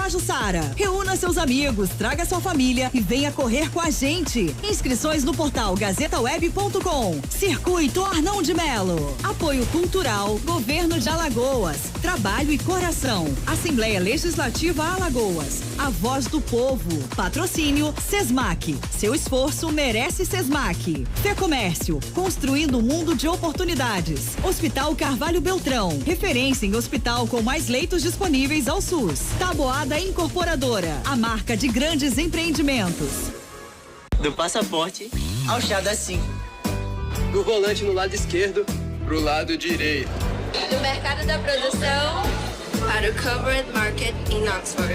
Pajuçara. Reúna seus amigos, traga sua família e venha correr com a gente. Inscrições no portal gazetaweb.com. Circuito Arnão de Melo. Apoio Cultural, Governo de Alagoas. Trabalho e Coração. Assembleia Legislativa Alagoas. A Voz do Povo. Patrocínio Sesmac. Seu esforço merece Sesmac. Fê Comércio. Construindo um mundo de oportunidades. Hospital Carvalho Beltrão. Referência em hospital com mais leitos disponíveis ao SUS. Taboada Incorporadora. A marca de grandes empreendimentos. Do passaporte ao chá das 5. Do volante no lado esquerdo pro lado direito. Do mercado da produção para o Covered Market em Oxford.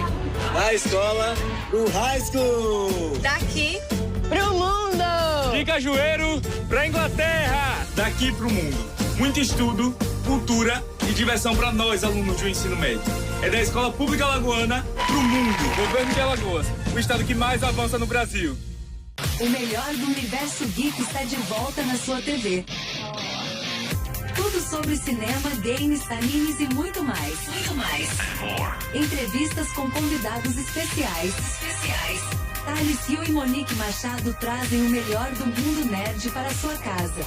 Da escola pro high school. Daqui pro mundo. De Cajueiro pra Inglaterra. Daqui pro mundo. Muito estudo, cultura e diversão para nós, alunos do ensino médio. É da Escola Pública Alagoana pro mundo. Governo de Alagoas, o estado que mais avança no Brasil. O melhor do universo geek está de volta na sua TV. Tudo sobre cinema, games, animes e muito mais. Entrevistas com convidados especiais. Thales Rio e Monique Machado trazem o melhor do mundo nerd para a sua casa.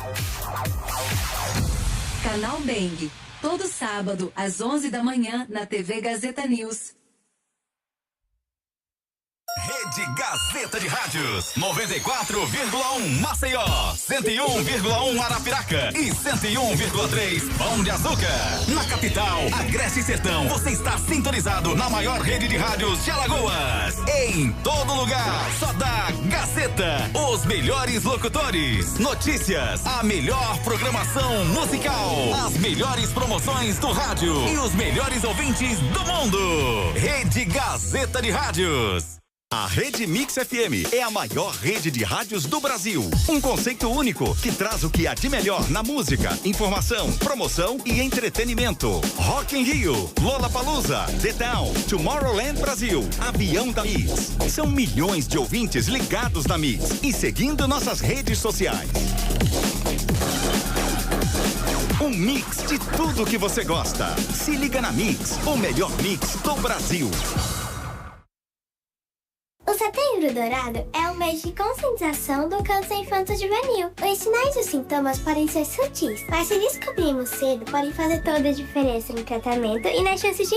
Canal Bang. Todo sábado, às 11 da manhã, na TV Gazeta News. Rede Gazeta de Rádios, 94,1 Maceió, 101,1 Arapiraca e 101,3 Pão de Açúcar. Na capital, Agreste e Sertão, você está sintonizado na maior rede de rádios de Alagoas. Em todo lugar, só dá Gazeta. Os melhores locutores, notícias, a melhor programação musical, as melhores promoções do rádio e os melhores ouvintes do mundo. Rede Gazeta de Rádios. A Rede Mix FM é a maior rede de rádios do Brasil. Um conceito único que traz o que há de melhor na música, informação, promoção e entretenimento. Rock in Rio, Lollapalooza, The Town, Tomorrowland Brasil, Avião da Mix. São milhões de ouvintes ligados na Mix e seguindo nossas redes sociais. Um mix de tudo que você gosta. Se liga na Mix, o melhor mix do Brasil. O Setembro Dourado é um mês de conscientização do câncer infanto-juvenil. Os sinais e os sintomas podem ser sutis, mas se descobrirmos cedo, podem fazer toda a diferença no tratamento e nas chances de...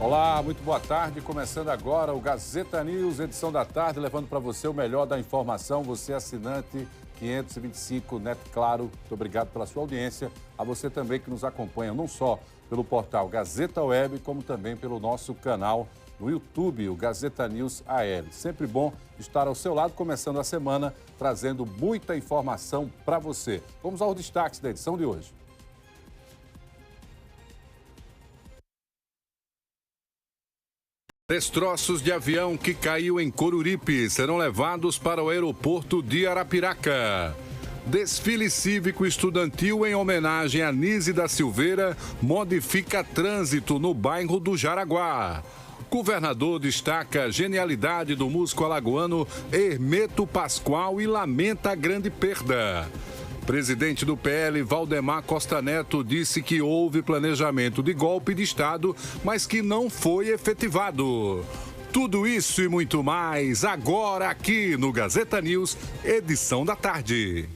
Olá, muito boa tarde. Começando agora o Gazeta News, edição da tarde, levando para você o melhor da informação. Você assinante 525 Net Claro, muito obrigado pela sua audiência. A você também que nos acompanha não só pelo portal Gazeta Web, como também pelo nosso canal no YouTube, o Gazeta News AL. Sempre bom estar ao seu lado, começando a semana, trazendo muita informação para você. Vamos aos destaques da edição de hoje. 3 troços de avião que caiu em Coruripe serão levados para o aeroporto de Arapiraca. Desfile cívico estudantil em homenagem a Nise da Silveira modifica trânsito no bairro do Jaraguá. Governador destaca a genialidade do músico alagoano Hermeto Pascoal e lamenta a grande perda. Presidente do PL, Valdemar Costa Neto, disse que houve planejamento de golpe de Estado, mas que não foi efetivado. Tudo isso e muito mais, agora aqui no Gazeta News, edição da tarde.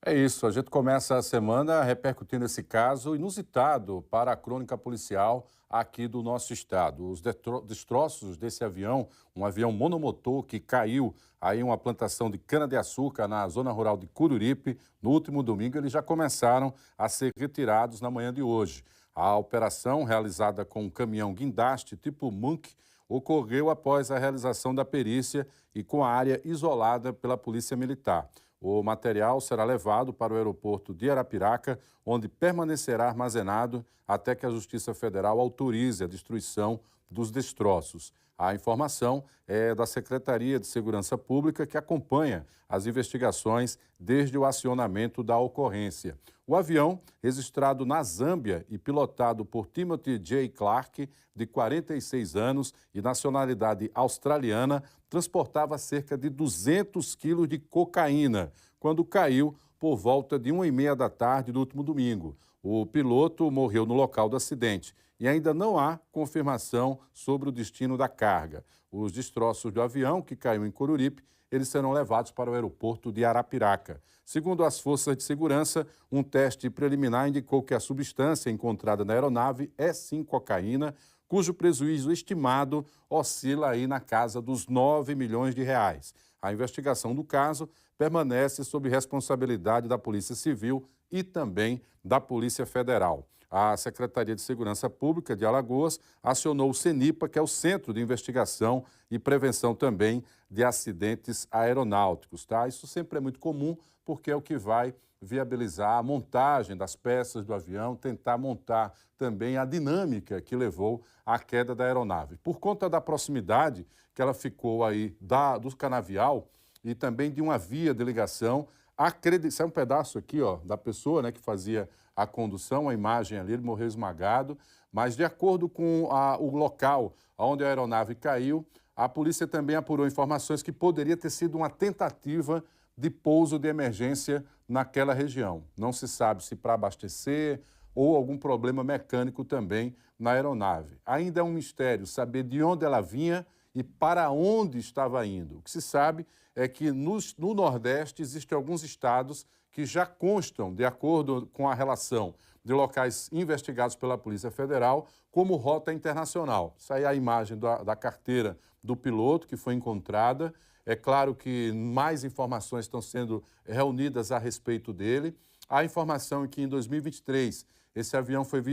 É isso, a gente começa a semana repercutindo esse caso inusitado para a crônica policial aqui do nosso estado. Os destroços desse avião, um avião monomotor que caiu aí em uma plantação de cana-de-açúcar na zona rural de Coruripe, no último domingo, eles já começaram a ser retirados na manhã de hoje. A operação, realizada com um caminhão guindaste tipo Munk, ocorreu após a realização da perícia e com a área isolada pela Polícia Militar. O material será levado para o aeroporto de Arapiraca, onde permanecerá armazenado até que a Justiça Federal autorize a destruição dos destroços. A informação é da Secretaria de Segurança Pública, que acompanha as investigações desde o acionamento da ocorrência. O avião, registrado na Zâmbia e pilotado por Timothy J. Clark, de 46 anos e nacionalidade australiana, transportava cerca de 200 quilos de cocaína, quando caiu por volta de 1h30 da tarde do último domingo. O piloto morreu no local do acidente e ainda não há confirmação sobre o destino da carga. Os destroços do avião, que caiu em Coruripe, eles serão levados para o aeroporto de Arapiraca. Segundo as forças de segurança, um teste preliminar indicou que a substância encontrada na aeronave é sim cocaína, cujo prejuízo estimado oscila aí na casa dos 9 milhões de reais. A investigação do caso permanece sob responsabilidade da Polícia Civil e também da Polícia Federal. A Secretaria de Segurança Pública de Alagoas acionou o CENIPA, que é o Centro de Investigação e Prevenção também de Acidentes Aeronáuticos. Tá? Isso sempre é muito comum, porque é o que vai viabilizar a montagem das peças do avião, tentar montar também a dinâmica que levou à queda da aeronave. Por conta da proximidade que ela ficou aí do canavial e também de uma via de ligação, sai um pedaço aqui, ó, da pessoa, né, que fazia a condução, a imagem ali, ele morreu esmagado, mas de acordo com o local onde a aeronave caiu, a polícia também apurou informações que poderia ter sido uma tentativa de pouso de emergência naquela região. Não se sabe se para abastecer ou algum problema mecânico também na aeronave. Ainda é um mistério saber de onde ela vinha e para onde estava indo. O que se sabe é que no Nordeste existem alguns estados que já constam, de acordo com a relação de locais investigados pela Polícia Federal, como rota internacional. Isso aí é a imagem da carteira do piloto que foi encontrada. É claro que mais informações estão sendo reunidas a respeito dele. A informação é que em 2023 esse avião foi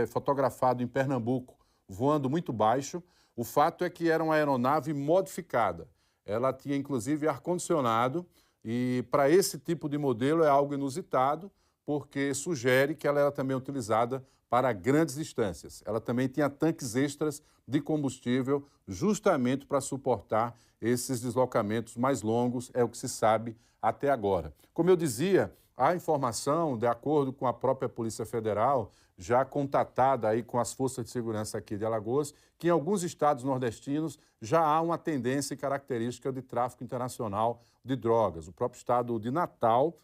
fotografado em Pernambuco, voando muito baixo. O fato é que era uma aeronave modificada. Ela tinha, inclusive, ar-condicionado e, para esse tipo de modelo, é algo inusitado, porque sugere que ela era também utilizada para grandes distâncias. Ela também tinha tanques extras de combustível, justamente para suportar esses deslocamentos mais longos, é o que se sabe até agora. Como eu dizia, a informação, de acordo com a própria Polícia Federal, já contatada aí com as forças de segurança aqui de Alagoas, que em alguns estados nordestinos já há uma tendência e característica de tráfico internacional de drogas. O próprio estado de Natal,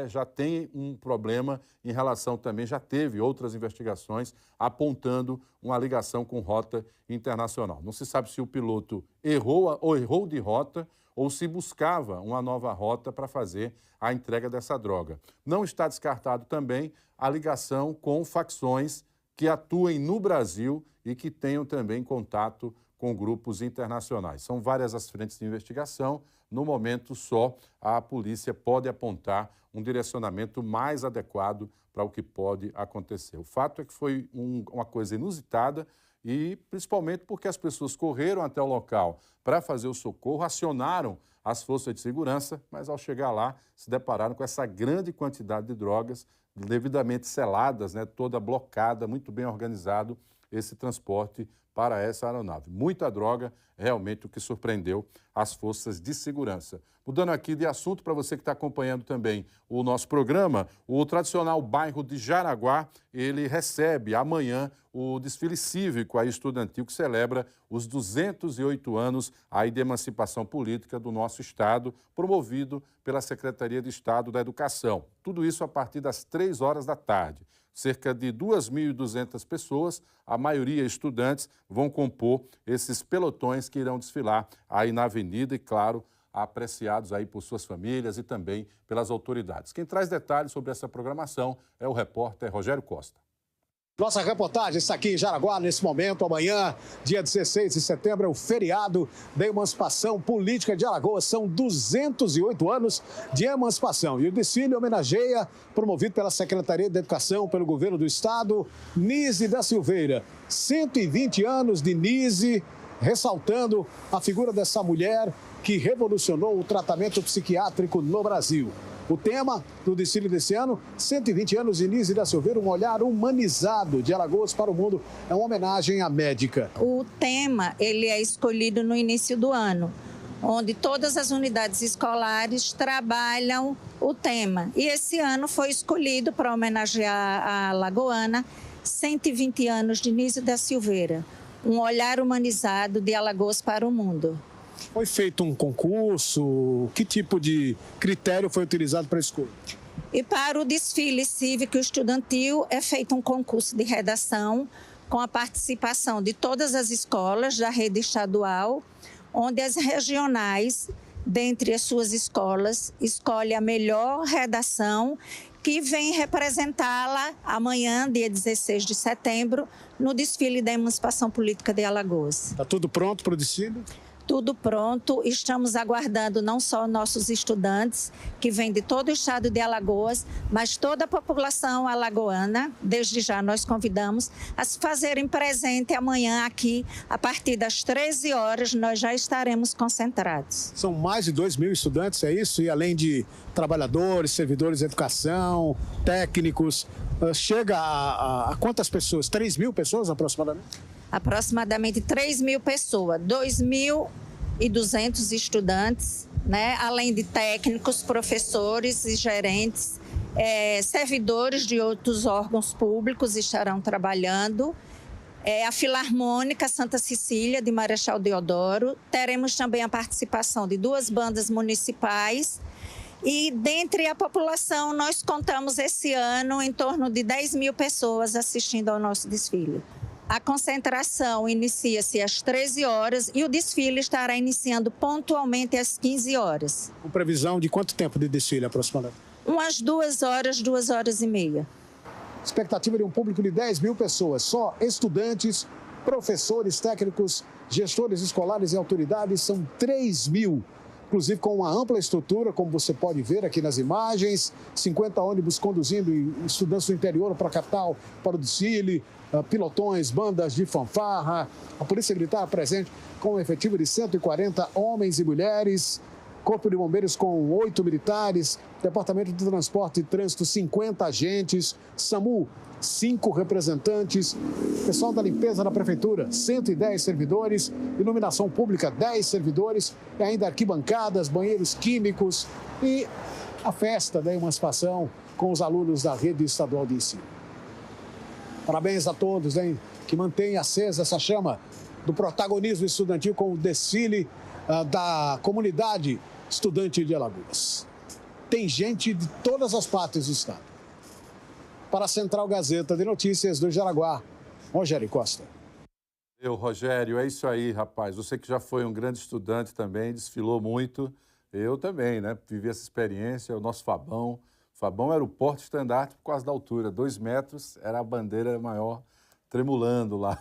já tem um problema em relação também, já teve outras investigações apontando uma ligação com rota internacional. Não se sabe se o piloto errou de rota ou se buscava uma nova rota para fazer a entrega dessa droga. Não está descartado também a ligação com facções que atuem no Brasil e que tenham também contato com grupos internacionais. São várias as frentes de investigação. No momento, só a polícia pode apontar um direcionamento mais adequado para o que pode acontecer. O fato é que foi uma coisa inusitada e principalmente porque as pessoas correram até o local para fazer o socorro, acionaram as forças de segurança, mas ao chegar lá se depararam com essa grande quantidade de drogas devidamente seladas, toda blocada, muito bem organizado esse transporte para essa aeronave. Muita droga, realmente o que surpreendeu as forças de segurança. Mudando aqui de assunto, para você que está acompanhando também o nosso programa, o tradicional bairro de Jaraguá, ele recebe amanhã o desfile cívico estudantil que celebra os 208 anos aí de emancipação política do nosso estado, promovido pela Secretaria de Estado da Educação. Tudo isso a partir das 3 horas da tarde. Cerca de 2.200 pessoas, a maioria estudantes, vão compor esses pelotões que irão desfilar aí na avenida e, claro, apreciados aí por suas famílias e também pelas autoridades. Quem traz detalhes sobre essa programação é o repórter Rogério Costa. Nossa reportagem está aqui em Jaraguá nesse momento. Amanhã, dia 16 de setembro, é o feriado da emancipação política de Alagoas. São 208 anos de emancipação. E o desfile homenageia, promovido pela Secretaria de Educação, pelo governo do estado, Nise da Silveira. 120 anos de Nise, ressaltando a figura dessa mulher que revolucionou o tratamento psiquiátrico no Brasil. O tema do desfile desse ano, 120 anos de Nise da Silveira, um olhar humanizado de Alagoas para o mundo, é uma homenagem à médica. O tema, ele é escolhido no início do ano, onde todas as unidades escolares trabalham o tema. E esse ano foi escolhido para homenagear a alagoana, 120 anos de Nise da Silveira, um olhar humanizado de Alagoas para o mundo. Foi feito um concurso? Que tipo de critério foi utilizado para a escolha? E para o desfile cívico e estudantil é feito um concurso de redação com a participação de todas as escolas da rede estadual, onde as regionais, dentre as suas escolas, escolhem a melhor redação que vem representá-la amanhã, dia 16 de setembro, no desfile da Emancipação Política de Alagoas. Está tudo pronto para o desfile? Tudo pronto, estamos aguardando não só nossos estudantes, que vêm de todo o estado de Alagoas, mas toda a população alagoana. Desde já nós convidamos a se fazerem presente amanhã aqui, a partir das 13 horas, nós já estaremos concentrados. São mais de 2 mil estudantes, é isso? E além de trabalhadores, servidores de educação, técnicos, chega a quantas pessoas? 3 mil pessoas aproximadamente? Aproximadamente 3 mil pessoas, 2.200 estudantes, né? Além de técnicos, professores e gerentes, servidores de outros órgãos públicos estarão trabalhando. A Filarmônica Santa Cecília, de Marechal Deodoro. Teremos também a participação de 2 bandas municipais. E dentre a população, nós contamos esse ano em torno de 10 mil pessoas assistindo ao nosso desfile. A concentração inicia-se às 13 horas e o desfile estará iniciando pontualmente às 15 horas. Com previsão de quanto tempo de desfile aproximadamente? Umas 2 horas, 2 horas e meia. Expectativa de um público de 10 mil pessoas, só estudantes, professores, técnicos, gestores escolares e autoridades, são 3 mil. Inclusive com uma ampla estrutura, como você pode ver aqui nas imagens, 50 ônibus conduzindo estudantes do interior para a capital, para o desfile, pilotões, bandas de fanfarra, a Polícia Militar presente com um efetivo de 140 homens e mulheres, Corpo de Bombeiros com 8 militares, Departamento de Transporte e Trânsito, 50 agentes, SAMU, 5 representantes, pessoal da limpeza da Prefeitura, 110 servidores, iluminação pública, 10 servidores, e ainda arquibancadas, banheiros químicos e a festa da emancipação com os alunos da rede estadual de ensino. Parabéns a todos, hein, que mantém acesa essa chama do protagonismo estudantil com o desfile da comunidade estudante de Alagoas. Tem gente de todas as partes do estado. Para a Central Gazeta de Notícias do Jaraguá, Rogério Costa. Rogério, é isso aí, rapaz. Você que já foi um grande estudante também, desfilou muito. Eu também, né? Vivi essa experiência, o nosso Fabão. Fabão era o porte-estandarte por causa da altura. 2 metros era a bandeira maior, tremulando lá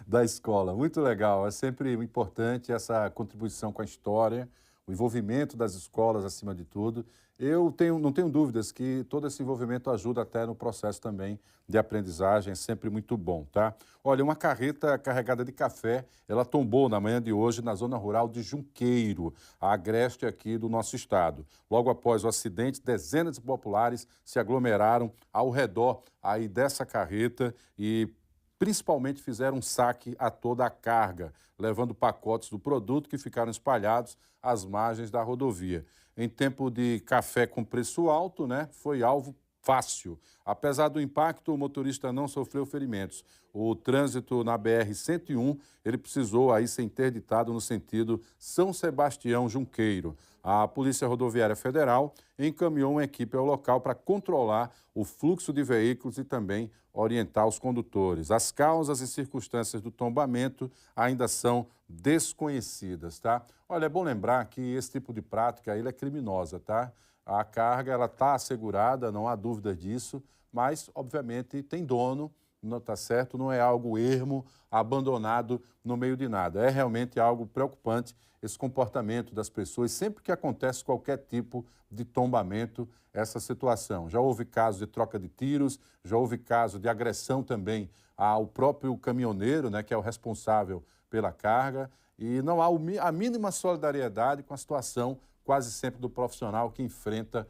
da escola. Muito legal, é sempre importante essa contribuição com a história, o envolvimento das escolas acima de tudo. Eu não tenho dúvidas que todo esse envolvimento ajuda até no processo também de aprendizagem, é sempre muito bom, tá? Olha, uma carreta carregada de café, ela tombou na manhã de hoje na zona rural de Junqueiro, a agreste aqui do nosso estado. Logo após o acidente, dezenas de populares se aglomeraram ao redor aí dessa carreta e principalmente fizeram um saque a toda a carga, levando pacotes do produto que ficaram espalhados às margens da rodovia. Em tempo de café com preço alto, né, foi alvo fácil. Apesar do impacto, o motorista não sofreu ferimentos. O trânsito na BR-101, ele precisou aí ser interditado no sentido São Sebastião-Junqueiro. A Polícia Rodoviária Federal encaminhou uma equipe ao local para controlar o fluxo de veículos e também orientar os condutores. As causas e circunstâncias do tombamento ainda são desconhecidas, tá? Olha, é bom lembrar que esse tipo de prática ele é criminosa, tá? A carga ela está assegurada, não há dúvida disso, mas, obviamente, tem dono, não está certo, não é algo ermo, abandonado no meio de nada. É realmente algo preocupante esse comportamento das pessoas, sempre que acontece qualquer tipo de tombamento, essa situação. Já houve casos de troca de tiros, já houve caso de agressão também ao próprio caminhoneiro, né, que é o responsável pela carga e não há a mínima solidariedade com a situação quase sempre do profissional que enfrenta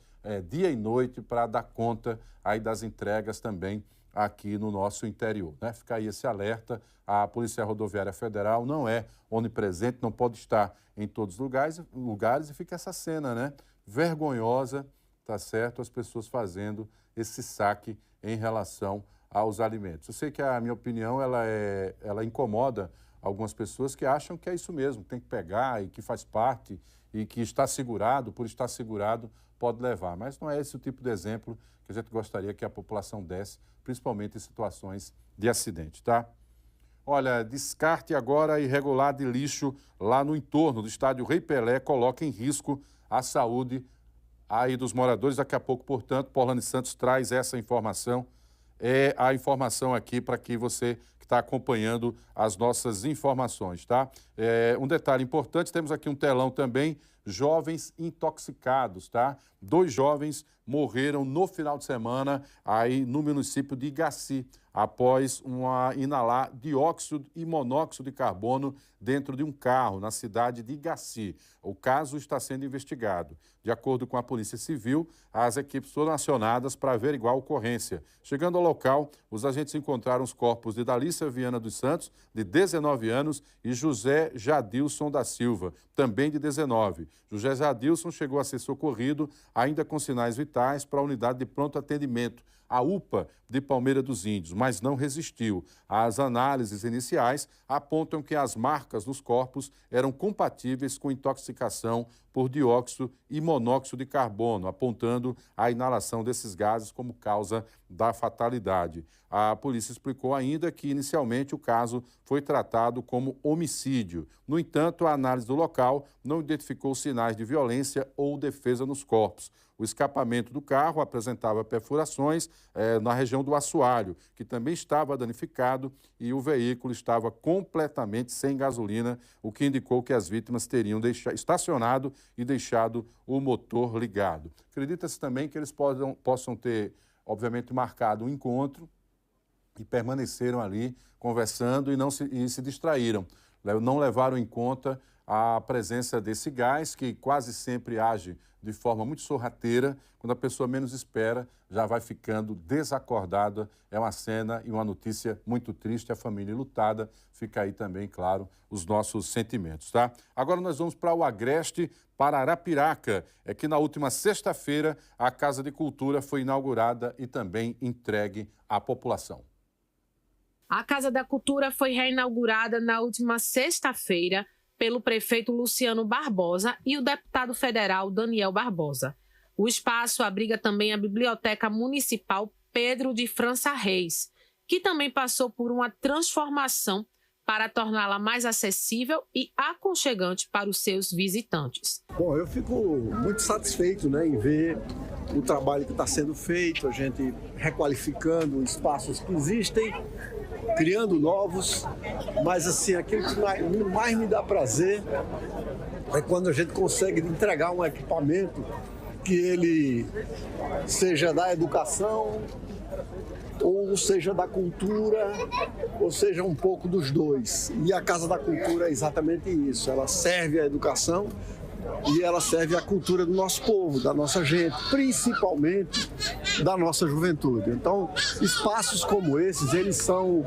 dia e noite para dar conta aí das entregas também aqui no nosso interior, né? Fica aí esse alerta. A Polícia Rodoviária Federal não é onipresente, não pode estar em todos os lugares e fica essa cena, né? Vergonhosa, tá certo? As pessoas fazendo esse saque em relação aos alimentos. Eu sei que a minha opinião, ela incomoda algumas pessoas que acham que é isso mesmo, tem que pegar e que faz parte e que está segurado, por estar segurado, pode levar. Mas não é esse o tipo de exemplo que a gente gostaria que a população desse, principalmente em situações de acidente, tá? Olha, descarte agora irregular de lixo lá no entorno do estádio Rei Pelé coloca em risco a saúde aí dos moradores. Daqui a pouco, portanto, Paulane Santos traz essa informação. É a informação aqui para que você que está acompanhando as nossas informações, tá? Um detalhe importante, temos aqui um telão também, jovens intoxicados, tá? 2 jovens morreram no final de semana aí no município de Igaci, após inalar dióxido e monóxido de carbono dentro de um carro na cidade de Igaci. O caso está sendo investigado. De acordo com a Polícia Civil, as equipes foram acionadas para averiguar a ocorrência. Chegando ao local, os agentes encontraram os corpos de Dalícia Viana dos Santos, de 19 anos, e José Jadilson da Silva, também de 19. José Jadilson chegou a ser socorrido, ainda com sinais vitais, para a unidade de pronto atendimento, a UPA de Palmeira dos Índios, mas não resistiu. As análises iniciais apontam que as marcas nos corpos eram compatíveis com intoxicação por dióxido e monóxido de carbono, apontando a inalação desses gases como causa da fatalidade. A polícia explicou ainda que, inicialmente, o caso foi tratado como homicídio. No entanto, a análise do local não identificou sinais de violência ou defesa nos corpos. O escapamento do carro apresentava perfurações na região do assoalho, que também estava danificado, e o veículo estava completamente sem gasolina, o que indicou que as vítimas teriam estacionado e deixado o motor ligado. Acredita-se também que eles possam ter, obviamente, marcado um encontro e permaneceram ali conversando e se distraíram. Não levaram em conta a presença desse gás, que quase sempre age de forma muito sorrateira. Quando a pessoa menos espera, já vai ficando desacordada. É uma cena e uma notícia muito triste. A família enlutada. Fica aí também, claro, os nossos sentimentos, tá? Agora nós vamos para o Agreste, para Arapiraca. É que na última sexta-feira a Casa de Cultura foi inaugurada e também entregue à população. A Casa da Cultura foi reinaugurada na última sexta-feira pelo prefeito Luciano Barbosa e o deputado federal Daniel Barbosa. O espaço abriga também a Biblioteca Municipal Pedro de França Reis, que também passou por uma transformação para torná-la mais acessível e aconchegante para os seus visitantes. Bom, eu fico muito satisfeito, em ver o trabalho que está sendo feito, a gente requalificando espaços que existem, criando novos, mas assim, aquilo que mais me dá prazer é quando a gente consegue entregar um equipamento que ele seja da educação, ou seja da cultura, ou seja um pouco dos dois. E a Casa da Cultura é exatamente isso, ela serve à educação e ela serve à cultura do nosso povo, da nossa gente, principalmente da nossa juventude. Então, espaços como esses, eles são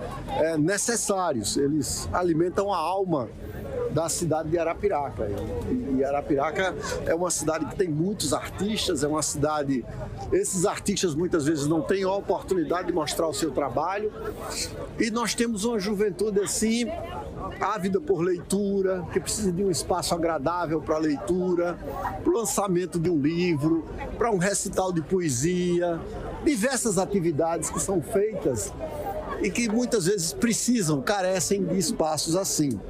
necessários, eles alimentam a alma da cidade de Arapiraca. E Arapiraca é uma cidade que tem muitos artistas, é uma cidade... Esses artistas muitas vezes não têm a oportunidade de mostrar o seu trabalho. E nós temos uma juventude assim, ávida por leitura, que precisa de um espaço agradável para a leitura, para o lançamento de um livro, para um recital de poesia, diversas atividades que são feitas e que muitas vezes carecem de espaços assim.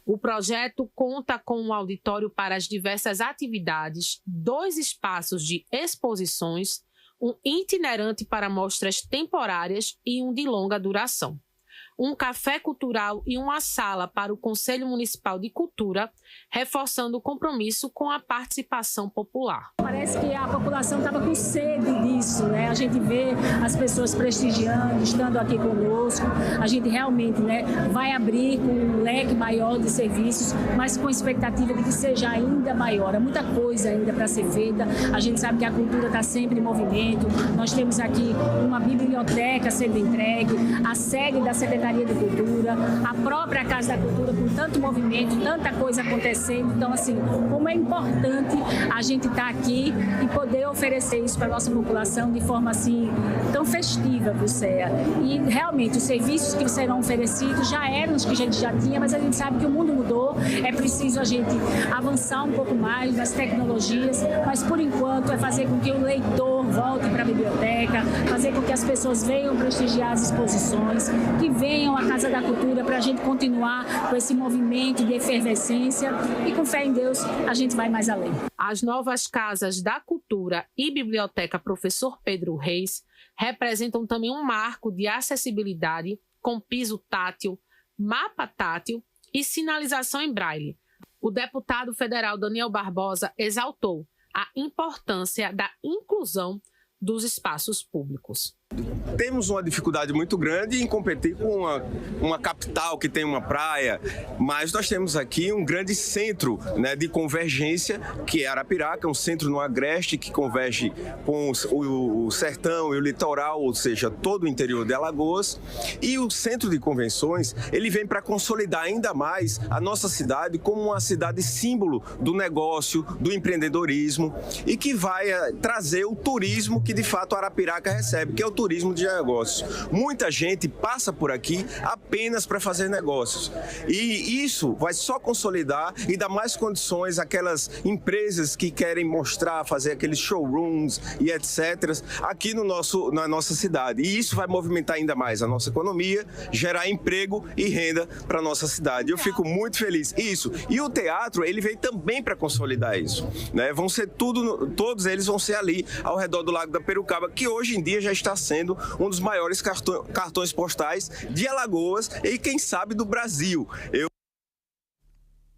O projeto conta com um auditório para as diversas atividades, 2 espaços de exposições, um itinerante para mostras temporárias e um de longa duração. um café cultural e uma sala para o Conselho Municipal de Cultura, reforçando o compromisso com a participação popular. Parece que a população estava com sede disso, né? A gente vê as pessoas prestigiando, estando aqui conosco. A gente realmente, né, vai abrir com um leque maior de serviços, mas com a expectativa de que seja ainda maior. Há muita coisa ainda para ser feita. A gente sabe que a cultura está sempre em movimento. Nós temos aqui uma biblioteca sendo entregue, a sede da Secretaria de Cultura, a própria Casa da Cultura com tanto movimento, tanta coisa acontecendo. Então, assim, como é importante a gente estar aqui e poder oferecer isso para a nossa população de forma assim tão festiva para o CEA. E realmente os serviços que serão oferecidos já eram os que a gente já tinha, mas a gente sabe que o mundo mudou, é preciso a gente avançar um pouco mais nas tecnologias, mas por enquanto é fazer com que o leitor volte para a biblioteca, fazer com que as pessoas venham prestigiar as exposições, que venham à Casa da Cultura para a gente continuar com esse movimento de efervescência e com fé em Deus a gente vai mais além. As novas Casas da Cultura e Biblioteca Professor Pedro Reis representam também um marco de acessibilidade com piso tátil, mapa tátil e sinalização em braille. O deputado federal Daniel Barbosa exaltou a importância da inclusão dos espaços públicos. Temos uma dificuldade muito grande em competir com uma capital que tem uma praia, mas nós temos aqui um grande centro, né, de convergência, que é Arapiraca, um centro no Agreste que converge com o sertão e o litoral, ou seja, todo o interior de Alagoas. E o centro de convenções, ele vem para consolidar ainda mais a nossa cidade como uma cidade símbolo do negócio, do empreendedorismo e que vai trazer o turismo que de fato Arapiraca recebe, que é o turismo de negócios. Muita gente passa por aqui apenas para fazer negócios. E isso vai só consolidar e dar mais condições àquelas empresas que querem mostrar, fazer aqueles showrooms e etc. aqui na nossa cidade. E isso vai movimentar ainda mais a nossa economia, gerar emprego e renda para a nossa cidade. Eu fico muito feliz. Isso. E o teatro, ele vem também para consolidar isso, né? Vão ser todos eles vão ser ali ao redor do Lago da Perucaba, que hoje em dia já está sendo um dos maiores cartões postais de Alagoas e, quem sabe, do Brasil.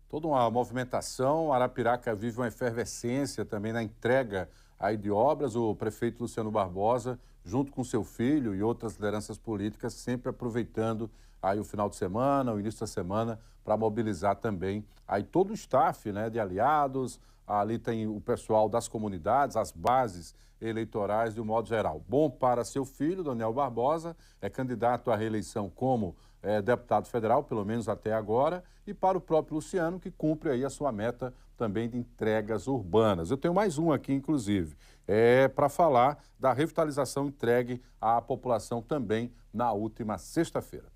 Toda uma movimentação, Arapiraca vive uma efervescência também na entrega aí de obras. O prefeito Luciano Barbosa, junto com seu filho e outras lideranças políticas, sempre aproveitando aí o final de semana, o início da semana, para mobilizar também aí todo o staff, né, de aliados. Ali tem o pessoal das comunidades, as bases eleitorais de um modo geral. Bom para seu filho, Daniel Barbosa, é candidato à reeleição como deputado federal, pelo menos até agora, e para o próprio Luciano, que cumpre aí a sua meta também de entregas urbanas. Eu tenho mais um aqui, inclusive, para falar da revitalização entregue à população também na última sexta-feira.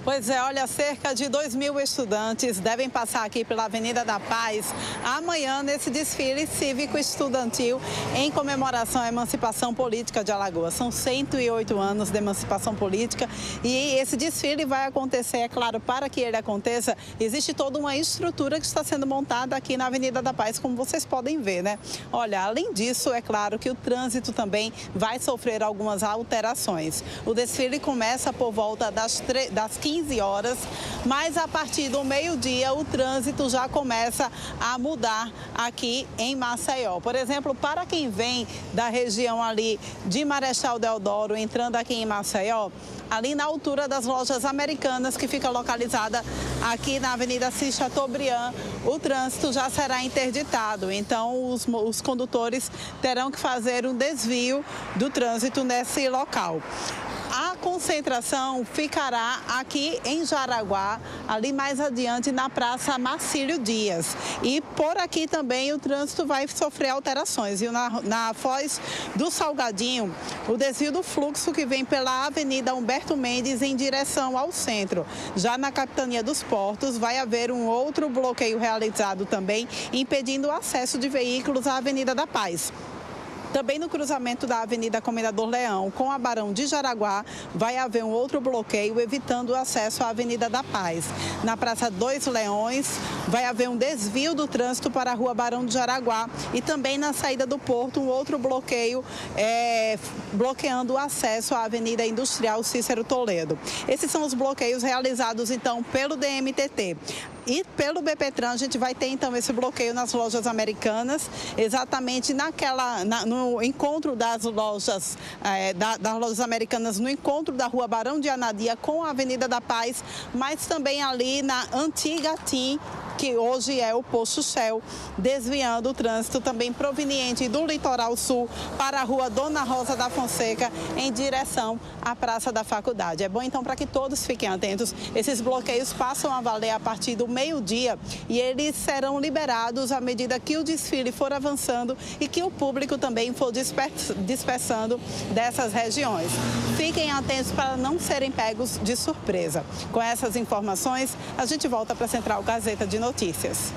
Pois é, olha, cerca de 2.000 estudantes devem passar aqui pela Avenida da Paz amanhã nesse desfile cívico-estudantil em comemoração à emancipação política de Alagoas. São 108 anos de emancipação política e esse desfile vai acontecer, é claro, para que ele aconteça, existe toda uma estrutura que está sendo montada aqui na Avenida da Paz, como vocês podem ver, né? Olha, além disso, é claro que o trânsito também vai sofrer algumas alterações. O desfile começa por volta das 15 horas, mas a partir do meio-dia o trânsito já começa a mudar aqui em Maceió. Por exemplo, para quem vem da região ali de Marechal Deodoro, entrando aqui em Maceió, ali na altura das lojas Americanas, que fica localizada aqui na Avenida Assis Chateaubriand, o trânsito já será interditado. Então, os condutores terão que fazer um desvio do trânsito nesse local. A concentração ficará aqui em Jaraguá, ali mais adiante na Praça Marcílio Dias. E por aqui também o trânsito vai sofrer alterações. E na Foz do Salgadinho, o desvio do fluxo que vem pela Avenida Humberto Mendes em direção ao centro. Já na Capitania dos Portos, vai haver um outro bloqueio realizado também, impedindo o acesso de veículos à Avenida da Paz. Também no cruzamento da Avenida Comendador Leão com a Barão de Jaraguá, vai haver um outro bloqueio, evitando o acesso à Avenida da Paz. Na Praça 2 Leões, vai haver um desvio do trânsito para a Rua Barão de Jaraguá e também na saída do Porto, um outro bloqueio, bloqueando o acesso à Avenida Industrial Cícero Toledo. Esses são os bloqueios realizados, então, pelo DMTT. E pelo BPTran, a gente vai ter, então, esse bloqueio nas lojas americanas, exatamente no encontro das lojas, das lojas americanas, no encontro da Rua Barão de Anadia com a Avenida da Paz, mas também ali na antiga TIM, que hoje é o Posto Shell, desviando o trânsito também proveniente do Litoral Sul para a Rua Dona Rosa da Fonseca, em direção à Praça da Faculdade. É bom, então, para que todos fiquem atentos. Esses bloqueios passam a valer a partir do meio-dia e eles serão liberados à medida que o desfile for avançando e que o público também for dispersando dessas regiões. Fiquem atentos para não serem pegos de surpresa. Com essas informações, a gente volta para a Central Gazeta de Notícias.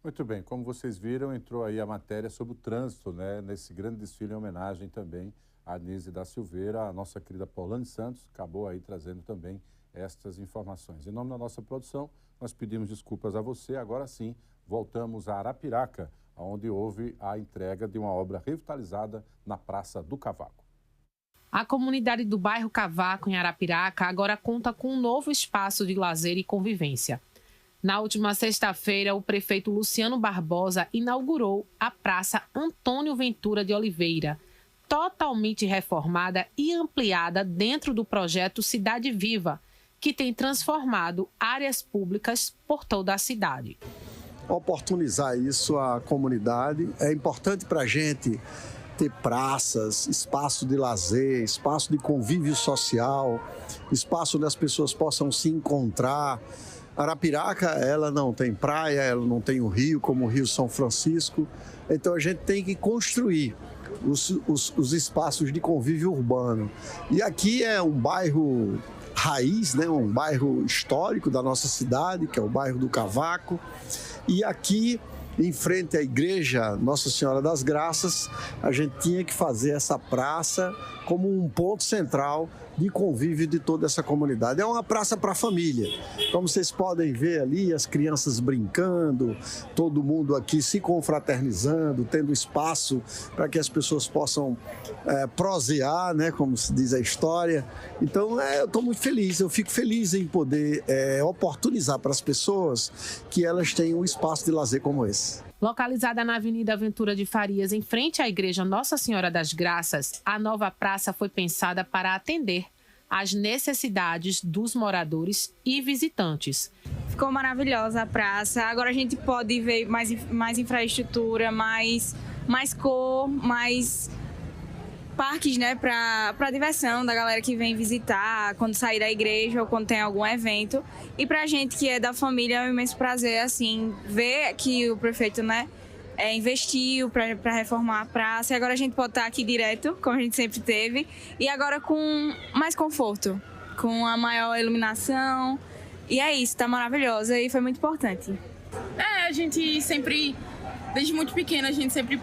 Muito bem, como vocês viram, entrou aí a matéria sobre o trânsito, né, nesse grande desfile em homenagem também a Anísia da Silveira. A nossa querida Paulane Santos acabou aí trazendo também estas informações. Em nome da nossa produção, nós pedimos desculpas a você. Agora sim, voltamos a Arapiraca, onde houve a entrega de uma obra revitalizada na Praça do Cavaco. A comunidade do bairro Cavaco, em Arapiraca, agora conta com um novo espaço de lazer e convivência. Na última sexta-feira, o prefeito Luciano Barbosa inaugurou a Praça Antônio Ventura de Oliveira, totalmente reformada e ampliada dentro do projeto Cidade Viva, que tem transformado áreas públicas por toda a cidade. Oportunizar isso à comunidade é importante para a gente ter praças, espaço de lazer, espaço de convívio social, espaço onde as pessoas possam se encontrar. Arapiraca, ela não tem praia, ela não tem o rio, como o Rio São Francisco, então a gente tem que construir os espaços de convívio urbano. E aqui é um bairro raiz, né? Um bairro histórico da nossa cidade, que é o bairro do Cavaco, e aqui em frente à igreja Nossa Senhora das Graças, a gente tinha que fazer essa praça como um ponto central de convívio de toda essa comunidade. É uma praça para a família. Como vocês podem ver ali, as crianças brincando, todo mundo aqui se confraternizando, tendo espaço para que as pessoas possam prosear, né, como se diz a história. Então, eu estou muito feliz, eu fico feliz em poder oportunizar para as pessoas que elas tenham um espaço de lazer como esse. Localizada na Avenida Ventura de Farias, em frente à Igreja Nossa Senhora das Graças, a nova praça foi pensada para atender às necessidades dos moradores e visitantes. Ficou maravilhosa a praça. Agora a gente pode ver mais infraestrutura, mais cor, mais parques, né, para diversão da galera que vem visitar quando sair da igreja ou quando tem algum evento. E pra gente que é da família é um imenso prazer, assim, ver que o prefeito, né, investiu para reformar a praça. E agora a gente pode estar aqui direto, como a gente sempre teve, e agora com mais conforto, com a maior iluminação. E é isso, tá maravilhosa e foi muito importante. A gente sempre, desde muito pequena, a gente sempre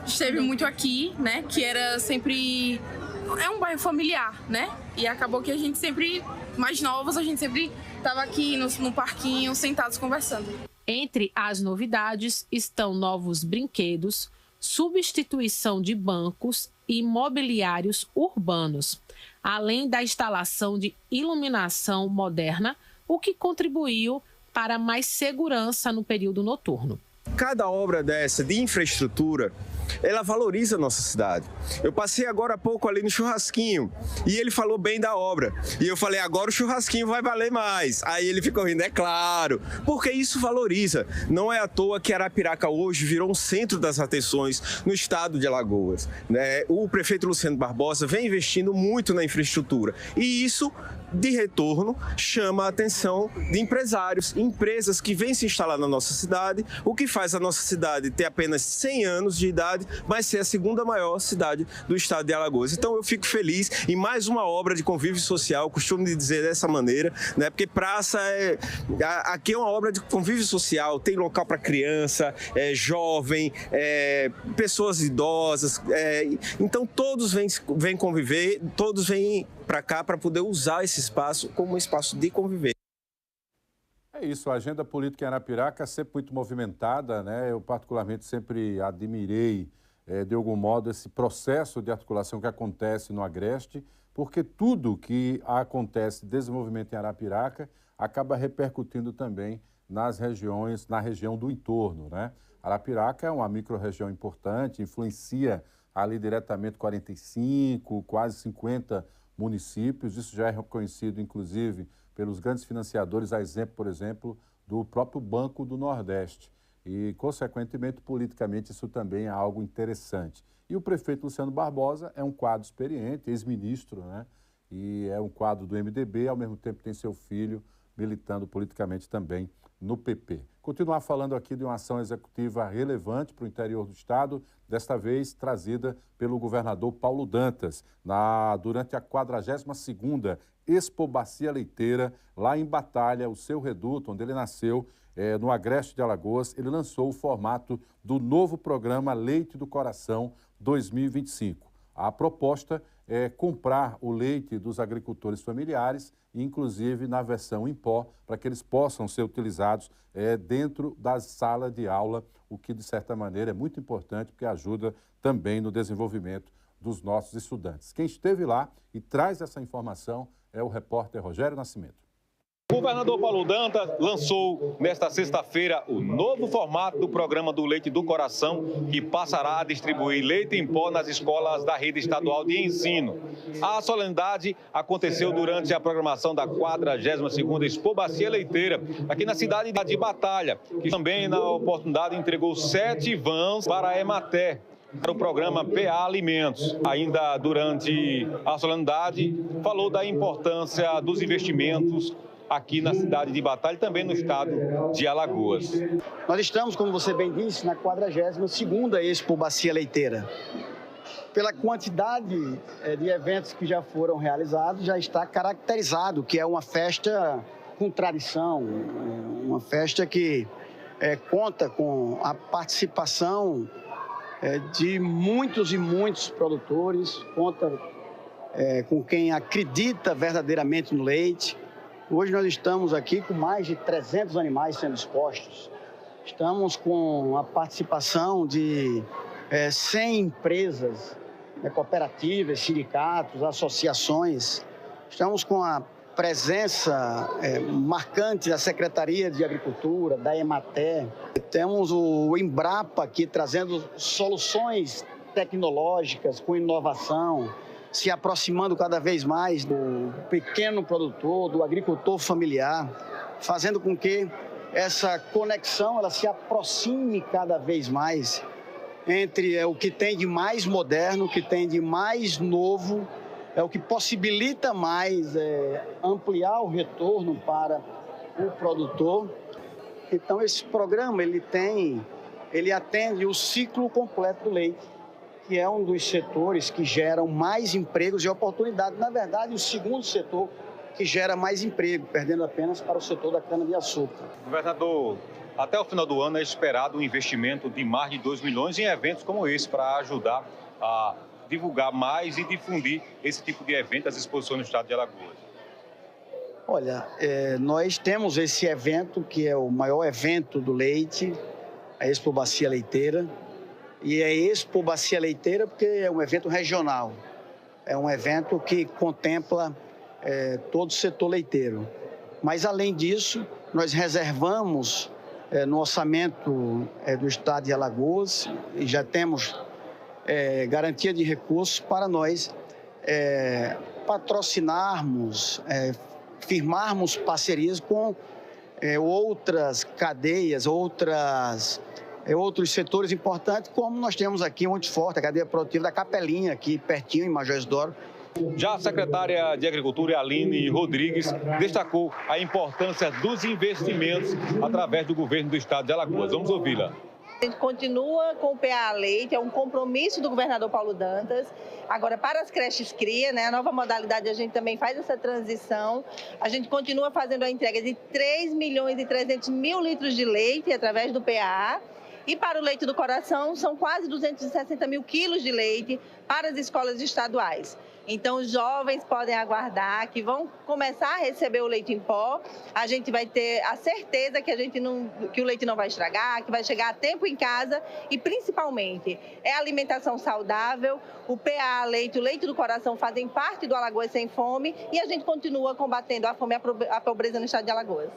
esteve muito aqui, né? Que era sempre... É um bairro familiar, né? E acabou que a gente sempre, mais novos, a gente sempre estava aqui no parquinho, sentados conversando. Entre as novidades estão novos brinquedos, substituição de bancos e mobiliários urbanos, além da instalação de iluminação moderna, o que contribuiu para mais segurança no período noturno. Cada obra dessa de infraestrutura, ela valoriza a nossa cidade. Eu passei agora há pouco ali no churrasquinho e ele falou bem da obra. E eu falei, agora o churrasquinho vai valer mais. Aí ele ficou rindo, é claro, porque isso valoriza. Não é à toa que Arapiraca hoje virou um centro das atenções no estado de Alagoas, né? O prefeito Luciano Barbosa vem investindo muito na infraestrutura e isso de retorno chama a atenção de empresários, empresas que vêm se instalar na nossa cidade, o que faz a nossa cidade ter apenas 100 anos de idade, mas ser a segunda maior cidade do estado de Alagoas. Então eu fico feliz em mais uma obra de convívio social, costumo dizer dessa maneira, né? Porque praça aqui é uma obra de convívio social, tem local para criança, jovem, pessoas idosas, então todos vêm conviver, todos vêm para cá para poder usar esse espaço como um espaço de convivência. É isso, a agenda política em Arapiraca é sempre muito movimentada, né? Eu particularmente sempre admirei, de algum modo, esse processo de articulação que acontece no Agreste, porque tudo que acontece de desenvolvimento em Arapiraca acaba repercutindo também na região do entorno, né? Arapiraca é uma micro-região importante, influencia ali diretamente 45, quase 50 municípios. Isso já é reconhecido, inclusive, pelos grandes financiadores, a exemplo, por exemplo, do próprio Banco do Nordeste. E, consequentemente, politicamente, isso também é algo interessante. E o prefeito Luciano Barbosa é um quadro experiente, ex-ministro, né? E é um quadro do MDB, ao mesmo tempo tem seu filho militando politicamente também no PP. Continuar falando aqui de uma ação executiva relevante para o interior do estado, desta vez trazida pelo governador Paulo Dantas, durante a 42ª Expo Bacia Leiteira, lá em Batalha, o seu reduto, onde ele nasceu, no Agreste de Alagoas. Ele lançou o formato do novo programa Leite do Coração 2025. A proposta é comprar o leite dos agricultores familiares, inclusive na versão em pó, para que eles possam ser utilizados dentro da sala de aula, o que, de certa maneira, é muito importante, porque ajuda também no desenvolvimento dos nossos estudantes. Quem esteve lá e traz essa informação é o repórter Rogério Nascimento. O governador Paulo Dantas lançou nesta sexta-feira o novo formato do programa do Leite do Coração, que passará a distribuir leite em pó nas escolas da rede estadual de ensino. A solenidade aconteceu durante a programação da 42ª Expo Bacia Leiteira, aqui na cidade de Batalha, que também, na oportunidade, entregou 7 vans para a Emater, para o programa PA Alimentos. Ainda durante a solenidade, falou da importância dos investimentos aqui na cidade de Batalha e também no estado de Alagoas. Nós estamos, como você bem disse, na 42ª Expo Bacia Leiteira. Pela quantidade de eventos que já foram realizados, já está caracterizado que é uma festa com tradição, uma festa que conta com a participação de muitos e muitos produtores, conta com quem acredita verdadeiramente no leite. Hoje nós estamos aqui com mais de 300 animais sendo expostos. Estamos com a participação de 100 empresas, cooperativas, sindicatos, associações. Estamos com a presença marcante da Secretaria de Agricultura, da Emater. Temos o Embrapa aqui trazendo soluções tecnológicas com inovação, se aproximando cada vez mais do pequeno produtor, do agricultor familiar, fazendo com que essa conexão ela se aproxime cada vez mais entre o que tem de mais moderno, o que tem de mais novo, o que possibilita mais ampliar o retorno para o produtor. Então esse programa ele atende o ciclo completo do leite, que é um dos setores que geram mais empregos e oportunidades. Na verdade, o segundo setor que gera mais emprego, perdendo apenas para o setor da cana-de-açúcar. Governador, até o final do ano é esperado um investimento de mais de 2 milhões em eventos como esse, para ajudar a divulgar mais e difundir esse tipo de evento, as exposições no estado de Alagoas. Olha, nós temos esse evento, que é o maior evento do leite, a Expo Bacia Leiteira. E é Expo Bacia Leiteira porque é um evento regional, é um evento que contempla todo o setor leiteiro. Mas, além disso, nós reservamos no orçamento do estado de Alagoas, e já temos garantia de recursos para nós patrocinarmos, firmarmos parcerias com outras cadeias, outros setores importantes, como nós temos aqui muito forte, a cadeia produtiva da Capelinha, aqui pertinho, em Major Isidoro, Já a secretária de Agricultura, Aline Rodrigues, destacou a importância dos investimentos através do governo do estado de Alagoas. Vamos ouvi-la. A gente continua com o PA Leite, é um compromisso do governador Paulo Dantas. Agora, para as creches CRIA, né, a nova modalidade, a gente também faz essa transição. A gente continua fazendo a entrega de 3.300.000 litros de leite através do PA. E para o leite do coração, são quase 260 mil quilos de leite para as escolas estaduais. Então, os jovens podem aguardar que vão começar a receber o leite em pó. A gente vai ter a certeza que o leite não vai estragar, que vai chegar a tempo em casa e, principalmente, é alimentação saudável. O PA Leite, o leite do coração fazem parte do Alagoas Sem Fome e a gente continua combatendo a fome e a pobreza no estado de Alagoas.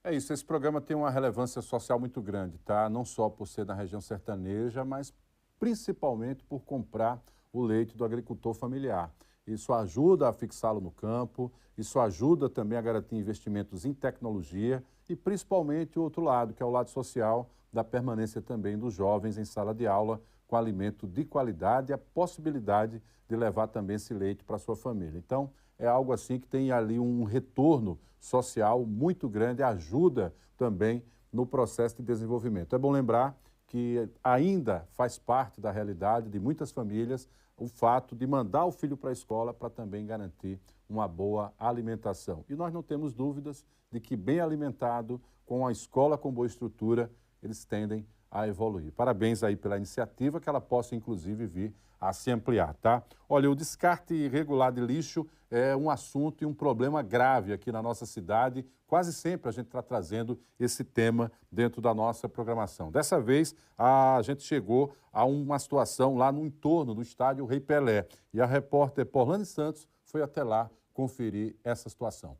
É isso, esse programa tem uma relevância social muito grande, tá? Não só por ser na região sertaneja, mas principalmente por comprar o leite do agricultor familiar. Isso ajuda a fixá-lo no campo, isso ajuda também a garantir investimentos em tecnologia e principalmente o outro lado, que é o lado social, da permanência também dos jovens em sala de aula com alimento de qualidade e a possibilidade de levar também esse leite para a sua família. Então, é algo assim que tem ali um retorno social muito grande, ajuda também no processo de desenvolvimento. É bom lembrar que ainda faz parte da realidade de muitas famílias o fato de mandar o filho para a escola para também garantir uma boa alimentação. E nós não temos dúvidas de que bem alimentado, com a escola com boa estrutura, eles tendem a evoluir. Parabéns aí pela iniciativa, que ela possa inclusive vir a se ampliar, tá? Olha, o descarte irregular de lixo é um assunto e um problema grave aqui na nossa cidade. Quase sempre a gente está trazendo esse tema dentro da nossa programação. Dessa vez, a gente chegou a uma situação lá no entorno do estádio Rei Pelé. E a repórter Porlane Santos foi até lá conferir essa situação.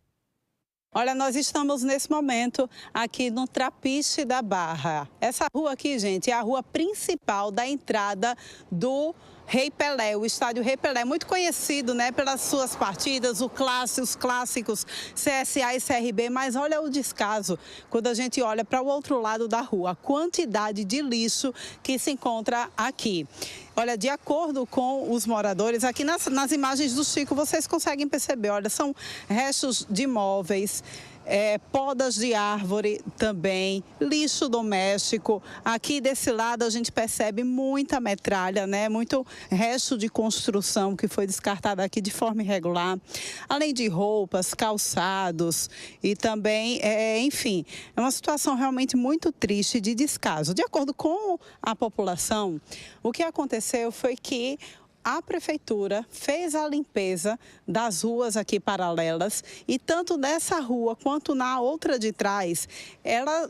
Olha, nós estamos nesse momento aqui no Trapiche da Barra. Essa rua aqui, gente, é a rua principal da entrada do Rei Pelé, o estádio Rei Pelé, muito conhecido, né, pelas suas partidas, os clássicos CSA e CRB, mas olha o descaso quando a gente olha para o outro lado da rua, a quantidade de lixo que se encontra aqui. Olha, de acordo com os moradores, aqui nas imagens do Chico vocês conseguem perceber, olha, são restos de móveis, podas de árvore também, lixo doméstico. Aqui desse lado a gente percebe muita metralha, né? Muito resto de construção que foi descartada aqui de forma irregular. Além de roupas, calçados e também, enfim, é uma situação realmente muito triste de descaso. De acordo com a população, o que aconteceu foi que a prefeitura fez a limpeza das ruas aqui paralelas e tanto nessa rua quanto na outra de trás, ela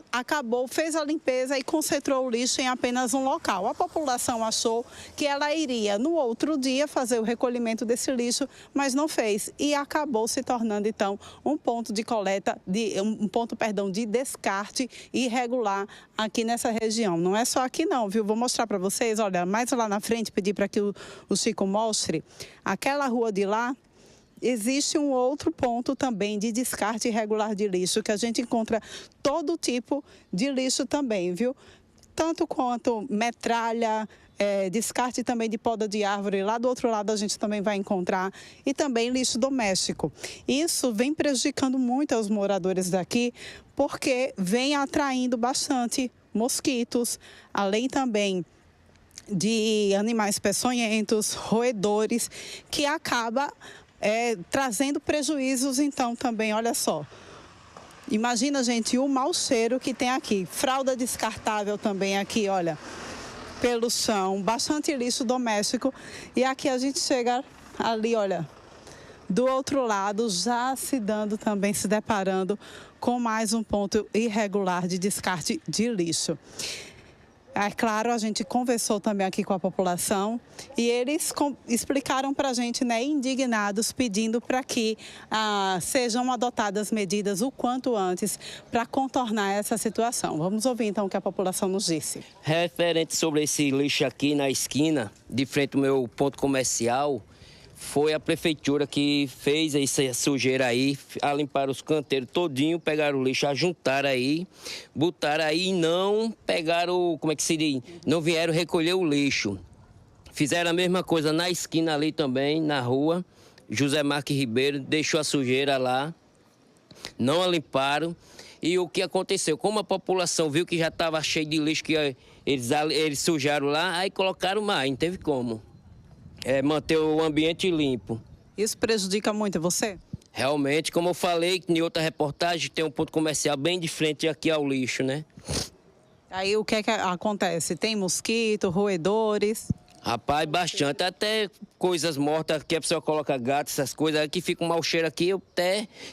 fez a limpeza e concentrou o lixo em apenas um local. A população achou que ela iria no outro dia fazer o recolhimento desse lixo, mas não fez e acabou se tornando então um ponto de coleta, de descarte irregular aqui nessa região. Não é só aqui não, viu? Vou mostrar para vocês, olha, mais lá na frente, pedir para que o Chico mostre, aquela rua de lá, existe um outro ponto também de descarte irregular de lixo, que a gente encontra todo tipo de lixo também, viu? Tanto quanto metralha, descarte também de poda de árvore, lá do outro lado a gente também vai encontrar, e também lixo doméstico. Isso vem prejudicando muito aos moradores daqui, porque vem atraindo bastante mosquitos, além também de animais peçonhentos, roedores, que acaba trazendo prejuízos, então, também, olha só. Imagina, gente, o mau cheiro que tem aqui. Fralda descartável também aqui, olha, pelo chão, bastante lixo doméstico. E aqui a gente chega ali, olha, do outro lado, já se deparando com mais um ponto irregular de descarte de lixo. É claro, a gente conversou também aqui com a população e eles explicaram para a gente, né, indignados, pedindo para que sejam adotadas medidas o quanto antes para contornar essa situação. Vamos ouvir então o que a população nos disse. Referente sobre esse lixo aqui na esquina, de frente ao meu ponto comercial, foi a prefeitura que fez essa sujeira aí, a limpar os canteiros todinho, pegaram o lixo, a juntar aí, botaram aí e não pegaram, como é que se diz? Não vieram recolher o lixo. Fizeram a mesma coisa na esquina ali também, na rua. José Marques Ribeiro deixou a sujeira lá, não a limparam. E o que aconteceu? Como a população viu que já estava cheio de lixo, que eles sujaram lá, aí colocaram mais, não teve como. Manter o ambiente limpo. Isso prejudica muito você? Realmente, como eu falei em outra reportagem, tem um ponto comercial bem de frente aqui ao lixo, né? Aí o que é que acontece? Tem mosquito, roedores? Rapaz, bastante. Até coisas mortas que a pessoa coloca gato, essas coisas, aí que fica um mau cheiro aqui.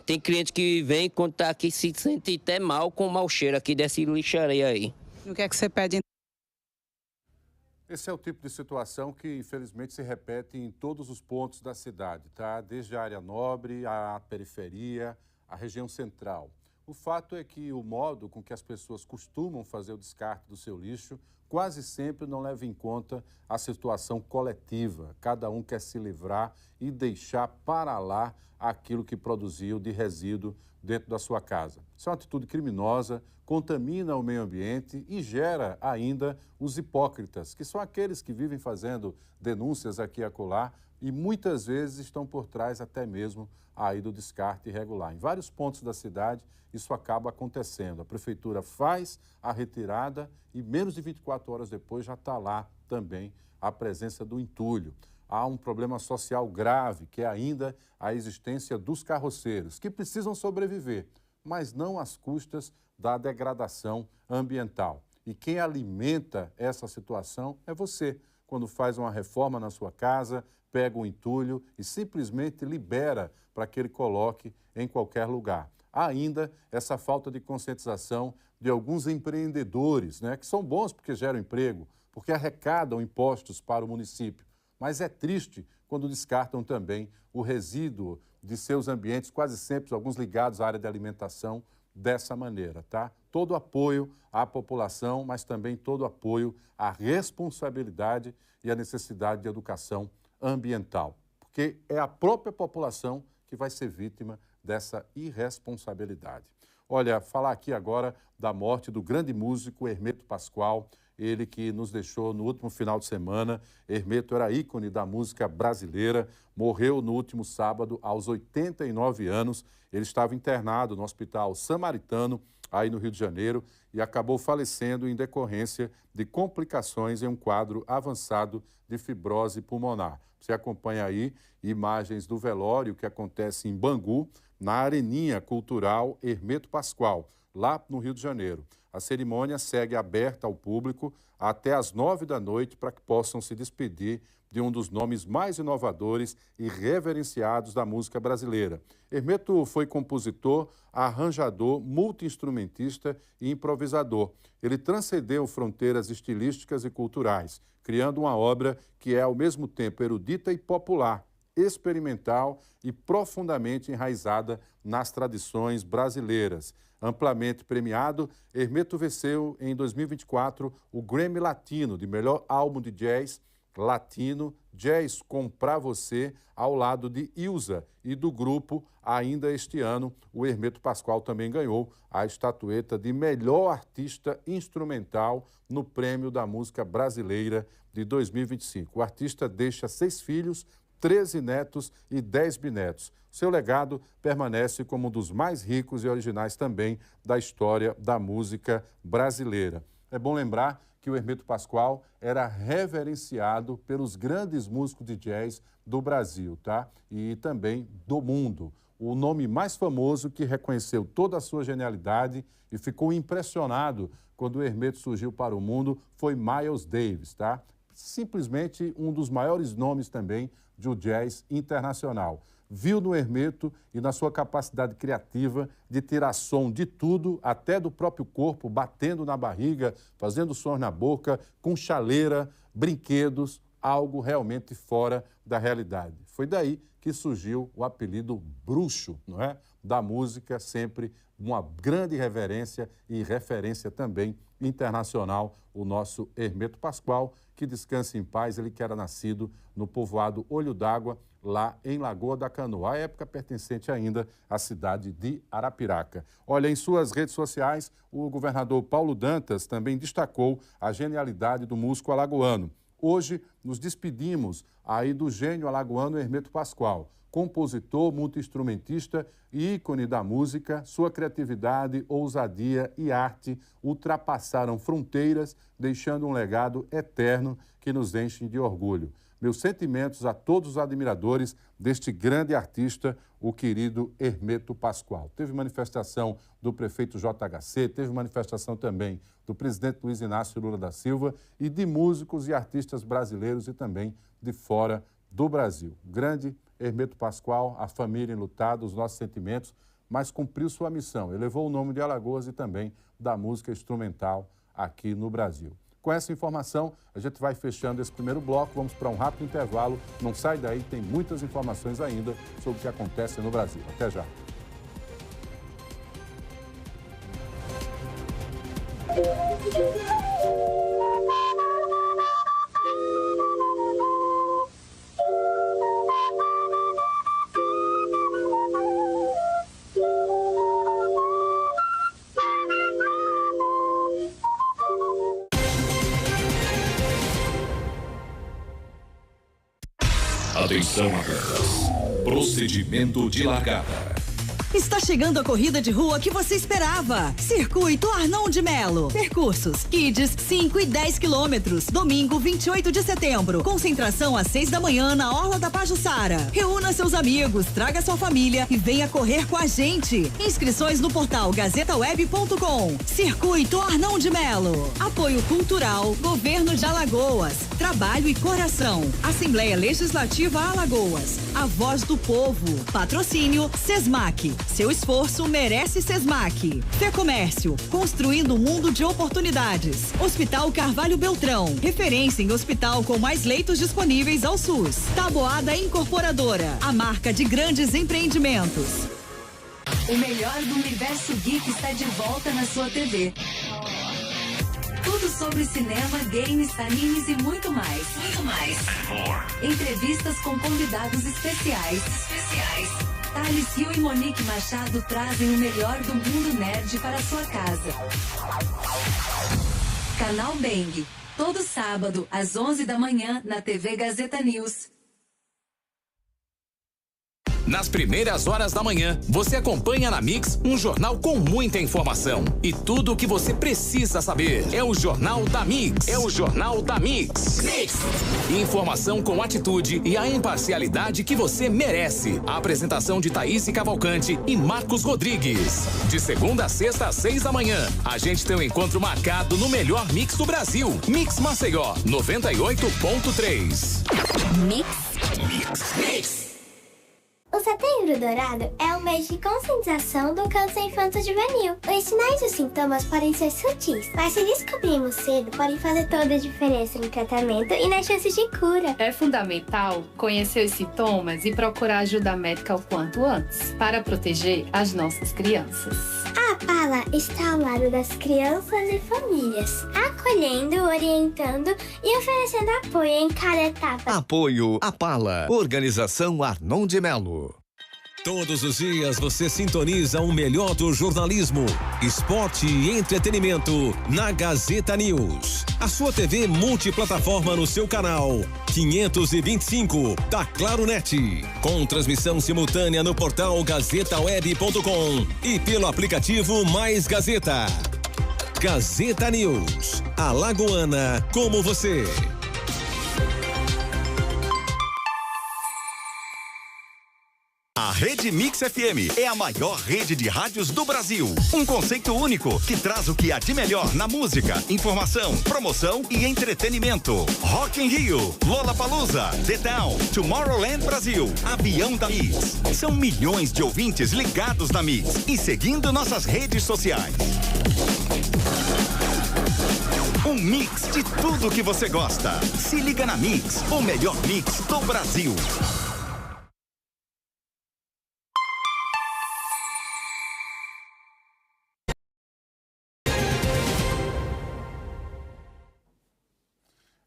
Tem cliente que vem, quando tá aqui, se sente até mal com o mau cheiro aqui desse lixaria aí. E o que é que você pede? Esse é o tipo de situação que, infelizmente, se repete em todos os pontos da cidade, tá? Desde a área nobre, a periferia, a região central. O fato é que o modo com que as pessoas costumam fazer o descarte do seu lixo quase sempre não leva em conta a situação coletiva. Cada um quer se livrar e deixar para lá aquilo que produziu de resíduo dentro da sua casa. Isso é uma atitude criminosa, contamina o meio ambiente e gera ainda os hipócritas, que são aqueles que vivem fazendo denúncias aqui e acolá e muitas vezes estão por trás até mesmo aí do descarte irregular. Em vários pontos da cidade, isso acaba acontecendo. A prefeitura faz a retirada e menos de 24 horas depois já está lá também a presença do entulho. Há um problema social grave, que é ainda a existência dos carroceiros, que precisam sobreviver, mas não às custas da degradação ambiental. E quem alimenta essa situação é você, quando faz uma reforma na sua casa, pega o entulho e simplesmente libera para que ele coloque em qualquer lugar. Há ainda essa falta de conscientização de alguns empreendedores, né, que são bons porque geram emprego, porque arrecadam impostos para o município. Mas é triste quando descartam também o resíduo de seus ambientes, quase sempre alguns ligados à área de alimentação, dessa maneira, tá? Todo apoio à população, mas também todo apoio à responsabilidade e à necessidade de educação ambiental, porque é a própria população que vai ser vítima dessa irresponsabilidade. Olha, falar aqui agora da morte do grande músico Hermeto Pascoal, ele que nos deixou no último final de semana. Hermeto era ícone da música brasileira, morreu no último sábado aos 89 anos. Ele estava internado no Hospital Samaritano, aí no Rio de Janeiro, e acabou falecendo em decorrência de complicações em um quadro avançado de fibrose pulmonar. Você acompanha aí imagens do velório que acontece em Bangu, na Areninha Cultural Hermeto Pascoal, lá no Rio de Janeiro. A cerimônia segue aberta ao público até às 9 da noite para que possam se despedir de um dos nomes mais inovadores e reverenciados da música brasileira. Hermeto foi compositor, arranjador, multi-instrumentista e improvisador. Ele transcendeu fronteiras estilísticas e culturais, criando uma obra que é ao mesmo tempo erudita e popular, experimental e profundamente enraizada nas tradições brasileiras. Amplamente premiado, Hermeto venceu em 2024 o Grammy Latino de melhor álbum de jazz latino, Jazz com Pra Você, ao lado de Ilza, e do grupo, ainda este ano, o Hermeto Pascoal também ganhou a estatueta de melhor artista instrumental no Prêmio da Música Brasileira de 2025. O artista deixa 6 filhos, 13 netos e 10 bisnetos. Seu legado permanece como um dos mais ricos e originais também da história da música brasileira. É bom lembrar que o Hermeto Pascoal era reverenciado pelos grandes músicos de jazz do Brasil, tá? E também do mundo. O nome mais famoso que reconheceu toda a sua genialidade e ficou impressionado quando o Hermeto surgiu para o mundo foi Miles Davis, tá? Simplesmente um dos maiores nomes também do jazz internacional. Viu no Hermeto e na sua capacidade criativa de tirar som de tudo, até do próprio corpo, batendo na barriga, fazendo sons na boca, com chaleira, brinquedos, algo realmente fora da realidade. Foi daí que surgiu o apelido bruxo, não é? Da música, sempre uma grande reverência e referência também internacional, o nosso Hermeto Pascoal, que descanse em paz, ele que era nascido no povoado Olho d'Água, lá em Lagoa da Canoa, à época pertencente ainda à cidade de Arapiraca. Olha, em suas redes sociais, o governador Paulo Dantas também destacou a genialidade do músico alagoano. Hoje nos despedimos aí do gênio alagoano Hermeto Pascoal, compositor, multi-instrumentista e ícone da música. Sua criatividade, ousadia e arte ultrapassaram fronteiras, deixando um legado eterno que nos enche de orgulho. Meus sentimentos a todos os admiradores deste grande artista, o querido Hermeto Pascoal. Teve manifestação do prefeito JHC, teve manifestação também do presidente Luiz Inácio Lula da Silva e de músicos e artistas brasileiros e também de fora do Brasil. Grande Hermeto Pascoal, a família enlutada, os nossos sentimentos, mas cumpriu sua missão, elevou o nome de Alagoas e também da música instrumental aqui no Brasil. Com essa informação, a gente vai fechando esse primeiro bloco, vamos para um rápido intervalo. Não sai daí, tem muitas informações ainda sobre o que acontece no Brasil. Até já. Atenção, atletas. Procedimento de largada. Está chegando a corrida de rua que você esperava. Circuito Arnon de Melo. Percursos Kids 5 e 10 quilômetros. Domingo 28 de setembro. Concentração às 6 da manhã na Orla da Pajuçara. Reúna seus amigos, traga sua família e venha correr com a gente. Inscrições no portal gazetaweb.com. Circuito Arnon de Melo. Apoio Cultural, Governo de Alagoas. Trabalho e Coração. Assembleia Legislativa Alagoas. A Voz do Povo. Patrocínio Sesmac. Seu esforço merece Sesmac. Fecomércio, construindo um mundo de oportunidades. Hospital Carvalho Beltrão, referência em hospital com mais leitos disponíveis ao SUS. Taboada Incorporadora, a marca de grandes empreendimentos. O melhor do universo geek está de volta na sua TV. Tudo sobre cinema, games, animes e muito mais. Muito mais. Entrevistas com convidados especiais. Thales Rio e Monique Machado trazem o melhor do mundo nerd para a sua casa. Canal Bang, todo sábado às 11 da manhã na TV Gazeta News. Nas primeiras horas da manhã, você acompanha na Mix um jornal com muita informação. E tudo o que você precisa saber é o Jornal da Mix. Mix. Informação com atitude e a imparcialidade que você merece. A apresentação de Thaís Cavalcante e Marcos Rodrigues. De segunda a sexta às 6 da manhã, a gente tem um encontro marcado no melhor mix do Brasil. Mix Maceió, 98.3. Mix. O Setembro Dourado é um mês de conscientização do câncer infanto-juvenil. Os sinais e os sintomas podem ser sutis, mas se descobrirmos cedo, podem fazer toda a diferença no tratamento e nas chances de cura. É fundamental conhecer os sintomas e procurar ajuda médica o quanto antes, para proteger as nossas crianças. A APALA está ao lado das crianças e famílias, acolhendo, orientando e oferecendo apoio em cada etapa. Apoio APALA, Organização Arnon de Melo. Todos os dias você sintoniza o melhor do jornalismo, esporte e entretenimento na Gazeta News. A sua TV multiplataforma no seu canal 525 da Claro Net. Com transmissão simultânea no portal gazetaweb.com e pelo aplicativo Mais Gazeta. Gazeta News, alagoana como você. A Rede Mix FM é a maior rede de rádios do Brasil. Um conceito único que traz o que há de melhor na música, informação, promoção e entretenimento. Rock in Rio, Lollapalooza, The Town, Tomorrowland Brasil, Avião da Mix. São milhões de ouvintes ligados na Mix e seguindo nossas redes sociais. Um mix de tudo que você gosta. Se liga na Mix, o melhor mix do Brasil.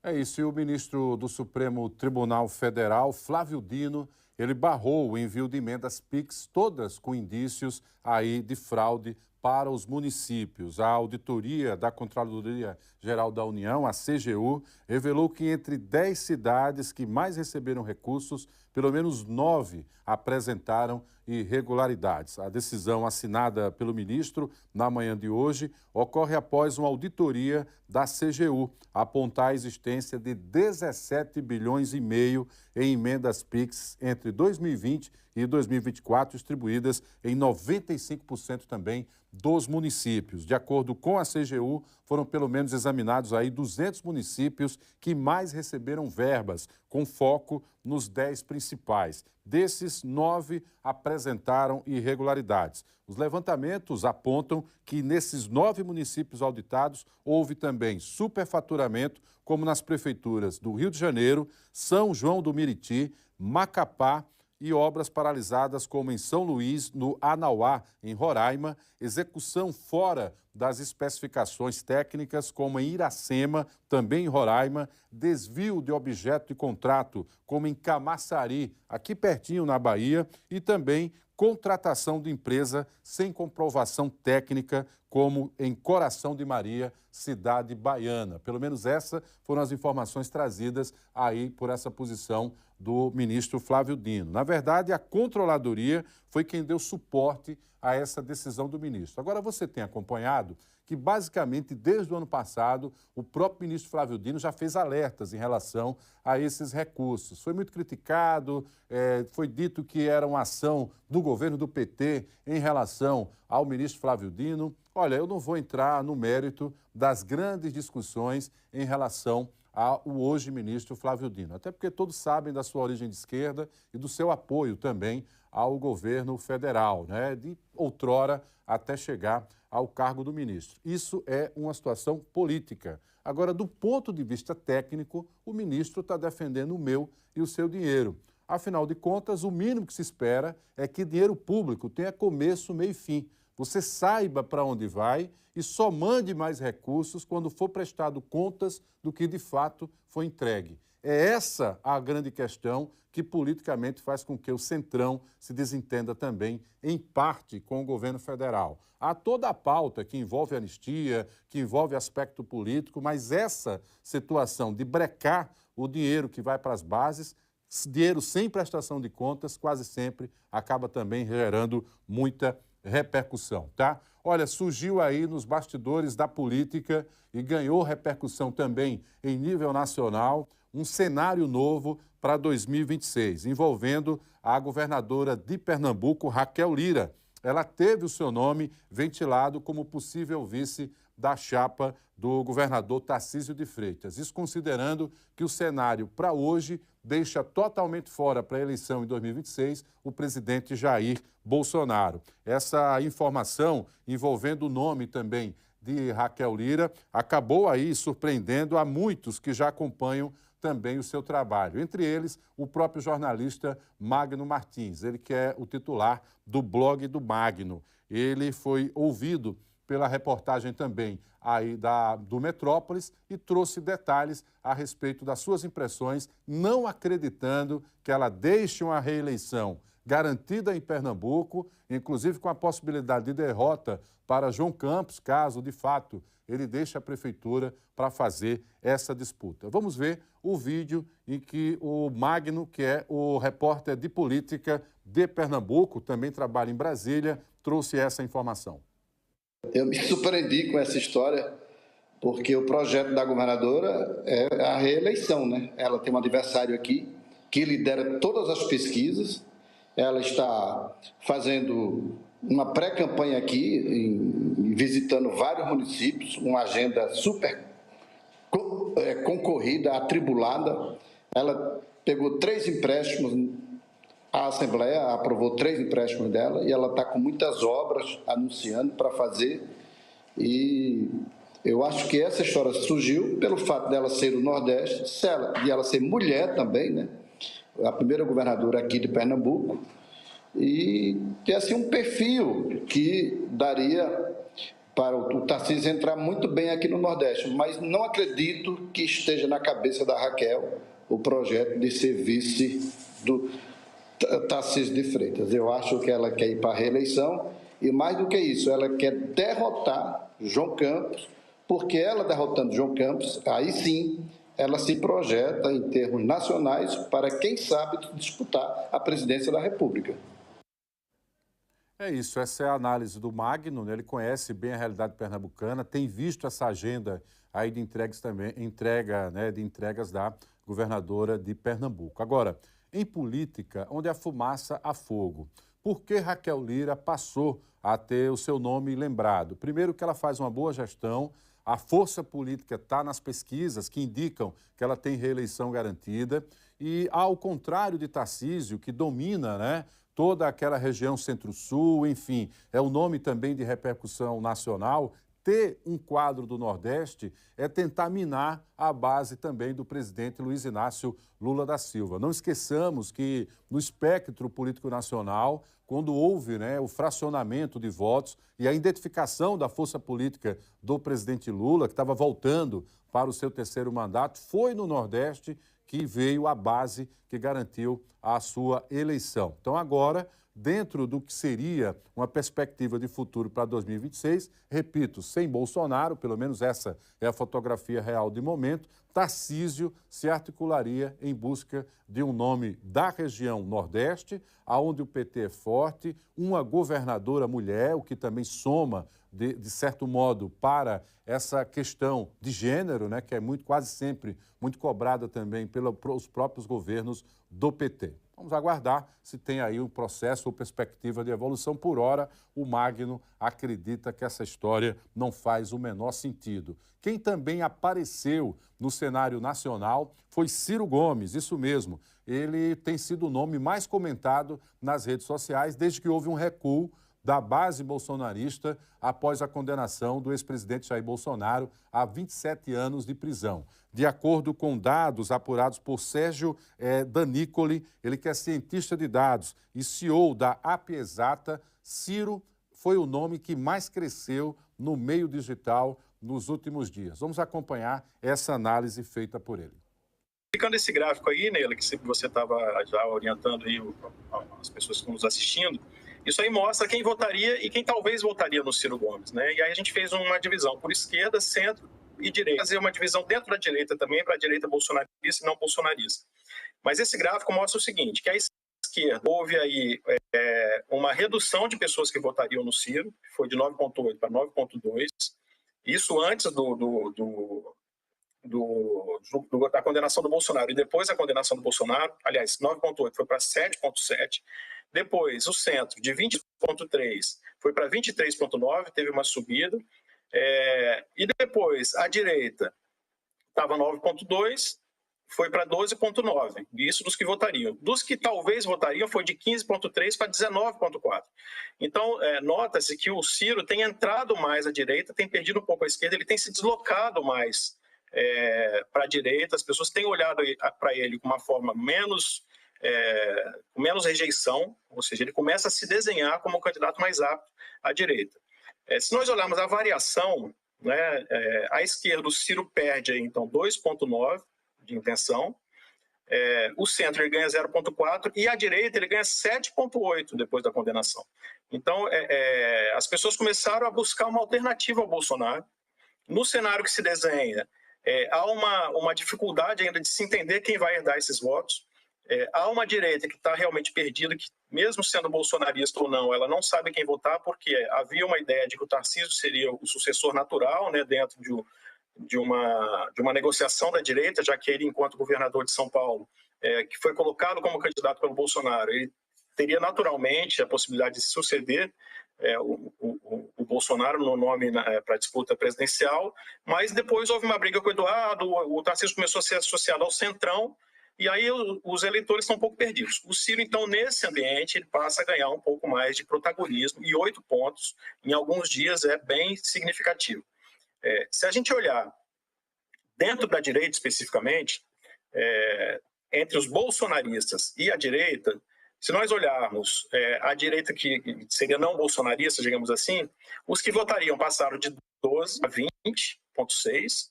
É isso, e o ministro do Supremo Tribunal Federal, Flávio Dino, ele barrou o envio de emendas PIX, todas com indícios aí de fraude para os municípios. A auditoria da Controladoria Geral da União, a CGU, revelou que entre 10 cidades que mais receberam recursos, pelo menos 9 apresentaram irregularidades. A decisão assinada pelo ministro na manhã de hoje ocorre após uma auditoria da CGU apontar a existência de 17 bilhões e meio em emendas PIX entre 2020 e 2024, distribuídas em 95% também dos municípios. De acordo com a CGU, foram pelo menos examinados aí 200 municípios que mais receberam verbas, com foco nos 10 principais. Desses, 9 apresentaram irregularidades. Os levantamentos apontam que nesses 9 municípios auditados houve também superfaturamento, como nas prefeituras do Rio de Janeiro, São João do Meriti, Macapá, e obras paralisadas como em São Luís, no Anauá, em Roraima, execução fora das especificações técnicas, como em Iracema, também em Roraima, desvio de objeto de contrato, como em Camaçari, aqui pertinho na Bahia, e também contratação de empresa sem comprovação técnica, como em Coração de Maria, cidade baiana. Pelo menos essas foram as informações trazidas aí por essa posição do ministro Flávio Dino. Na verdade, a Controladoria foi quem deu suporte a essa decisão do ministro. Agora, você tem acompanhado que, basicamente, desde o ano passado, o próprio ministro Flávio Dino já fez alertas em relação a esses recursos. Foi muito criticado, foi dito que era uma ação do governo do PT em relação ao ministro Flávio Dino. Olha, eu não vou entrar no mérito das grandes discussões em relação ao hoje ministro Flávio Dino, até porque todos sabem da sua origem de esquerda e do seu apoio também ao governo federal, né, de outrora até chegar ao cargo do ministro. Isso é uma situação política. Agora, do ponto de vista técnico, o ministro está defendendo o meu e o seu dinheiro. Afinal de contas, o mínimo que se espera é que dinheiro público tenha começo, meio e fim. Você saiba para onde vai e só mande mais recursos quando for prestado contas do que de fato foi entregue. É essa a grande questão que politicamente faz com que o Centrão se desentenda também, em parte, com o governo federal. Há toda a pauta que envolve anistia, que envolve aspecto político, mas essa situação de brecar o dinheiro que vai para as bases, dinheiro sem prestação de contas, quase sempre acaba também gerando muita repercussão, tá? Olha, surgiu aí nos bastidores da política e ganhou repercussão também em nível nacional um cenário novo para 2026, envolvendo a governadora de Pernambuco, Raquel Lira. Ela teve o seu nome ventilado como possível vice da chapa do governador Tarcísio de Freitas. Isso considerando que o cenário para hoje deixa totalmente fora para a eleição em 2026 o presidente Jair Bolsonaro. Essa informação envolvendo o nome também de Raquel Lira acabou aí surpreendendo a muitos que já acompanham também o seu trabalho. Entre eles, o próprio jornalista Magno Martins, ele que é o titular do blog do Magno. Ele foi ouvido pela reportagem também aí do Metrópolis e trouxe detalhes a respeito das suas impressões, não acreditando que ela deixe uma reeleição garantida em Pernambuco, inclusive com a possibilidade de derrota para João Campos, caso de fato ele deixe a prefeitura para fazer essa disputa. Vamos ver o vídeo em que o Magno, que é o repórter de política de Pernambuco, também trabalha em Brasília, trouxe essa informação. Eu me surpreendi com essa história, porque o projeto da governadora é a reeleição, né? Ela tem um adversário aqui que lidera todas as pesquisas, ela está fazendo uma pré-campanha aqui, visitando vários municípios, uma agenda super concorrida, atribulada. Ela pegou 3 empréstimos, a Assembleia aprovou 3 empréstimos dela e ela está com muitas obras anunciando para fazer. E eu acho que essa história surgiu pelo fato dela ser do Nordeste e ela ser mulher também, né? A primeira governadora aqui de Pernambuco, e ter assim um perfil que daria para o Tarcísio entrar muito bem aqui no Nordeste, mas não acredito que esteja na cabeça da Raquel o projeto de ser vice do Tarcísio de Freitas. Eu acho que ela quer ir para a reeleição E mais do que isso, ela quer derrotar João Campos, porque ela derrotando João Campos, aí sim, ela se projeta em termos nacionais para, quem sabe, disputar a presidência da República. É isso, essa é a análise do Magno, né? Ele conhece bem a realidade pernambucana, tem visto essa agenda aí de entregas também, de entregas da governadora de Pernambuco. Agora, em política, onde a fumaça há fogo, por que Raquel Lira passou a ter o seu nome lembrado? Primeiro que ela faz uma boa gestão, a força política está nas pesquisas que indicam que ela tem reeleição garantida e, ao contrário de Tarcísio, que domina, né, toda aquela região centro-sul, enfim, é um nome também de repercussão nacional, ter um quadro do Nordeste é tentar minar a base também do presidente Luiz Inácio Lula da Silva. Não esqueçamos que no espectro político nacional, quando houve, né, o fracionamento de votos e a identificação da força política do presidente Lula, que estava voltando para o seu terceiro mandato, foi no Nordeste que veio a base que garantiu a sua eleição. Então agora, dentro do que seria uma perspectiva de futuro para 2026, repito, sem Bolsonaro, pelo menos essa é a fotografia real de momento, Tarcísio se articularia em busca de um nome da região Nordeste, aonde o PT é forte, uma governadora mulher, o que também soma, de certo modo, para essa questão de gênero, né, que é quase sempre muito cobrada também pelos próprios governos do PT. Vamos aguardar se tem aí um processo ou perspectiva de evolução. Por hora, o Magno acredita que essa história não faz o menor sentido. Quem também apareceu no cenário nacional foi Ciro Gomes, isso mesmo. Ele tem sido o nome mais comentado nas redes sociais desde que houve um recuo da base bolsonarista após a condenação do ex-presidente Jair Bolsonaro a 27 anos de prisão. De acordo com dados apurados por Sérgio Danicoli, ele que é cientista de dados e CEO da Apiexata, Ciro foi o nome que mais cresceu no meio digital nos últimos dias. Vamos acompanhar essa análise feita por ele. Ficando esse gráfico aí, Neila, que você estava já orientando aí as pessoas que estão nos assistindo, isso aí mostra quem votaria e quem talvez votaria no Ciro Gomes, né? E aí a gente fez uma divisão por esquerda, centro e direita. Fazer uma divisão dentro da direita também, para a direita bolsonarista e não bolsonarista. Mas esse gráfico mostra o seguinte, que a esquerda houve aí uma redução de pessoas que votariam no Ciro, que foi de 9,8 para 9,2, isso antes da condenação do Bolsonaro e depois da condenação do Bolsonaro, aliás, 9,8 foi para 7,7. Depois, o centro, de 20,3 foi para 23,9, teve uma subida. E depois, a direita estava 9,2, foi para 12,9. Isso dos que votariam. Dos que talvez votariam, foi de 15,3 para 19,4. Então, nota-se que o Ciro tem entrado mais à direita, tem perdido um pouco à esquerda, ele tem se deslocado mais para a direita, as pessoas têm olhado para ele com uma forma menos rejeição, ou seja, ele começa a se desenhar como um candidato mais apto à direita. Se nós olharmos a variação, né, à esquerda o Ciro perde, então, 2,9 de intenção, o centro ele ganha 0,4 e à direita ele ganha 7,8 depois da condenação. Então, as pessoas começaram a buscar uma alternativa ao Bolsonaro. No cenário que se desenha, há uma dificuldade ainda de se entender quem vai herdar esses votos. Há uma direita que está realmente perdida, que mesmo sendo bolsonarista ou não, ela não sabe quem votar, porque havia uma ideia de que o Tarcísio seria o sucessor natural, né, dentro de uma negociação da direita, já que ele, enquanto governador de São Paulo, que foi colocado como candidato pelo Bolsonaro, ele teria naturalmente a possibilidade de suceder o Bolsonaro no nome para a disputa presidencial, mas depois houve uma briga com o Eduardo, o Tarcísio começou a ser associado ao Centrão, e aí os eleitores estão um pouco perdidos. O Ciro, então, nesse ambiente, ele passa a ganhar um pouco mais de protagonismo, e 8 pontos em alguns dias é bem significativo. Se a gente olhar dentro da direita especificamente, entre os bolsonaristas e a direita, se nós olharmos a direita que seria não bolsonarista, digamos assim, os que votariam passaram de 12 a 20,6,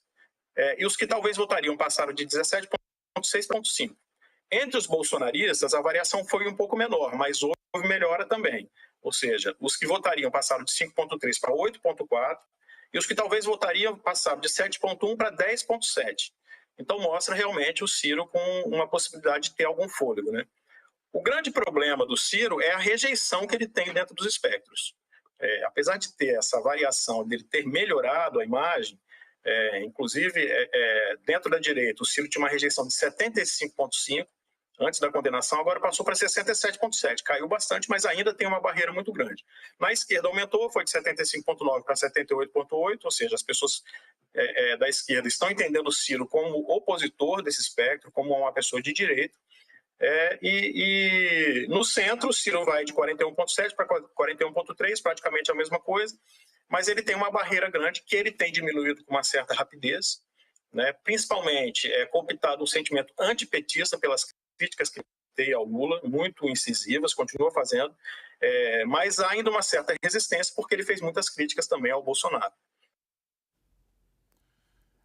e os que talvez votariam passaram de 17,6 para 5. Entre os bolsonaristas, a variação foi um pouco menor, mas houve melhora também. Ou seja, os que votariam passaram de 5,3 para 8,4 e os que talvez votariam passaram de 7,1 para 10,7. Então mostra realmente o Ciro com uma possibilidade de ter algum fôlego, né? O grande problema do Ciro é a rejeição que ele tem dentro dos espectros. Apesar de ter essa variação, dele ter melhorado a imagem, inclusive dentro da direita, o Ciro tinha uma rejeição de 75,5 antes da condenação, agora passou para 67,7. Caiu bastante, mas ainda tem uma barreira muito grande. Na esquerda aumentou, foi de 75,9 para 78,8, ou seja, as pessoas da esquerda estão entendendo o Ciro como opositor desse espectro, como uma pessoa de direita. E no centro, o Ciro vai de 41,7 para 41,3, praticamente a mesma coisa, mas ele tem uma barreira grande que ele tem diminuído com uma certa rapidez, né? Principalmente cooptado um sentimento antipetista pelas críticas que tem ao Lula, muito incisivas, continua fazendo, mas há ainda uma certa resistência porque ele fez muitas críticas também ao Bolsonaro.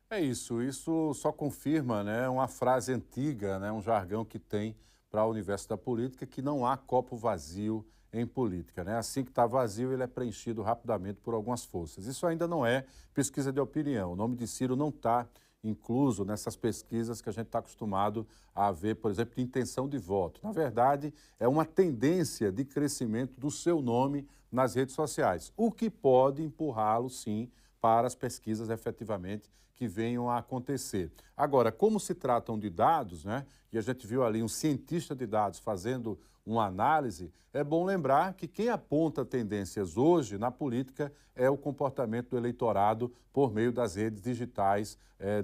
É isso só confirma, né, uma frase antiga, né, um jargão que tem para o universo da política, que não há copo vazio em política, né? Assim que está vazio, ele é preenchido rapidamente por algumas forças. Isso ainda não é pesquisa de opinião. O nome de Ciro não está incluso nessas pesquisas que a gente está acostumado a ver, por exemplo, de intenção de voto. Na verdade, é uma tendência de crescimento do seu nome nas redes sociais, o que pode empurrá-lo, sim, para as pesquisas efetivamente que venham a acontecer. Agora, como se tratam de dados, né, e a gente viu ali um cientista de dados fazendo uma análise, é bom lembrar que quem aponta tendências hoje na política é o comportamento do eleitorado por meio das redes digitais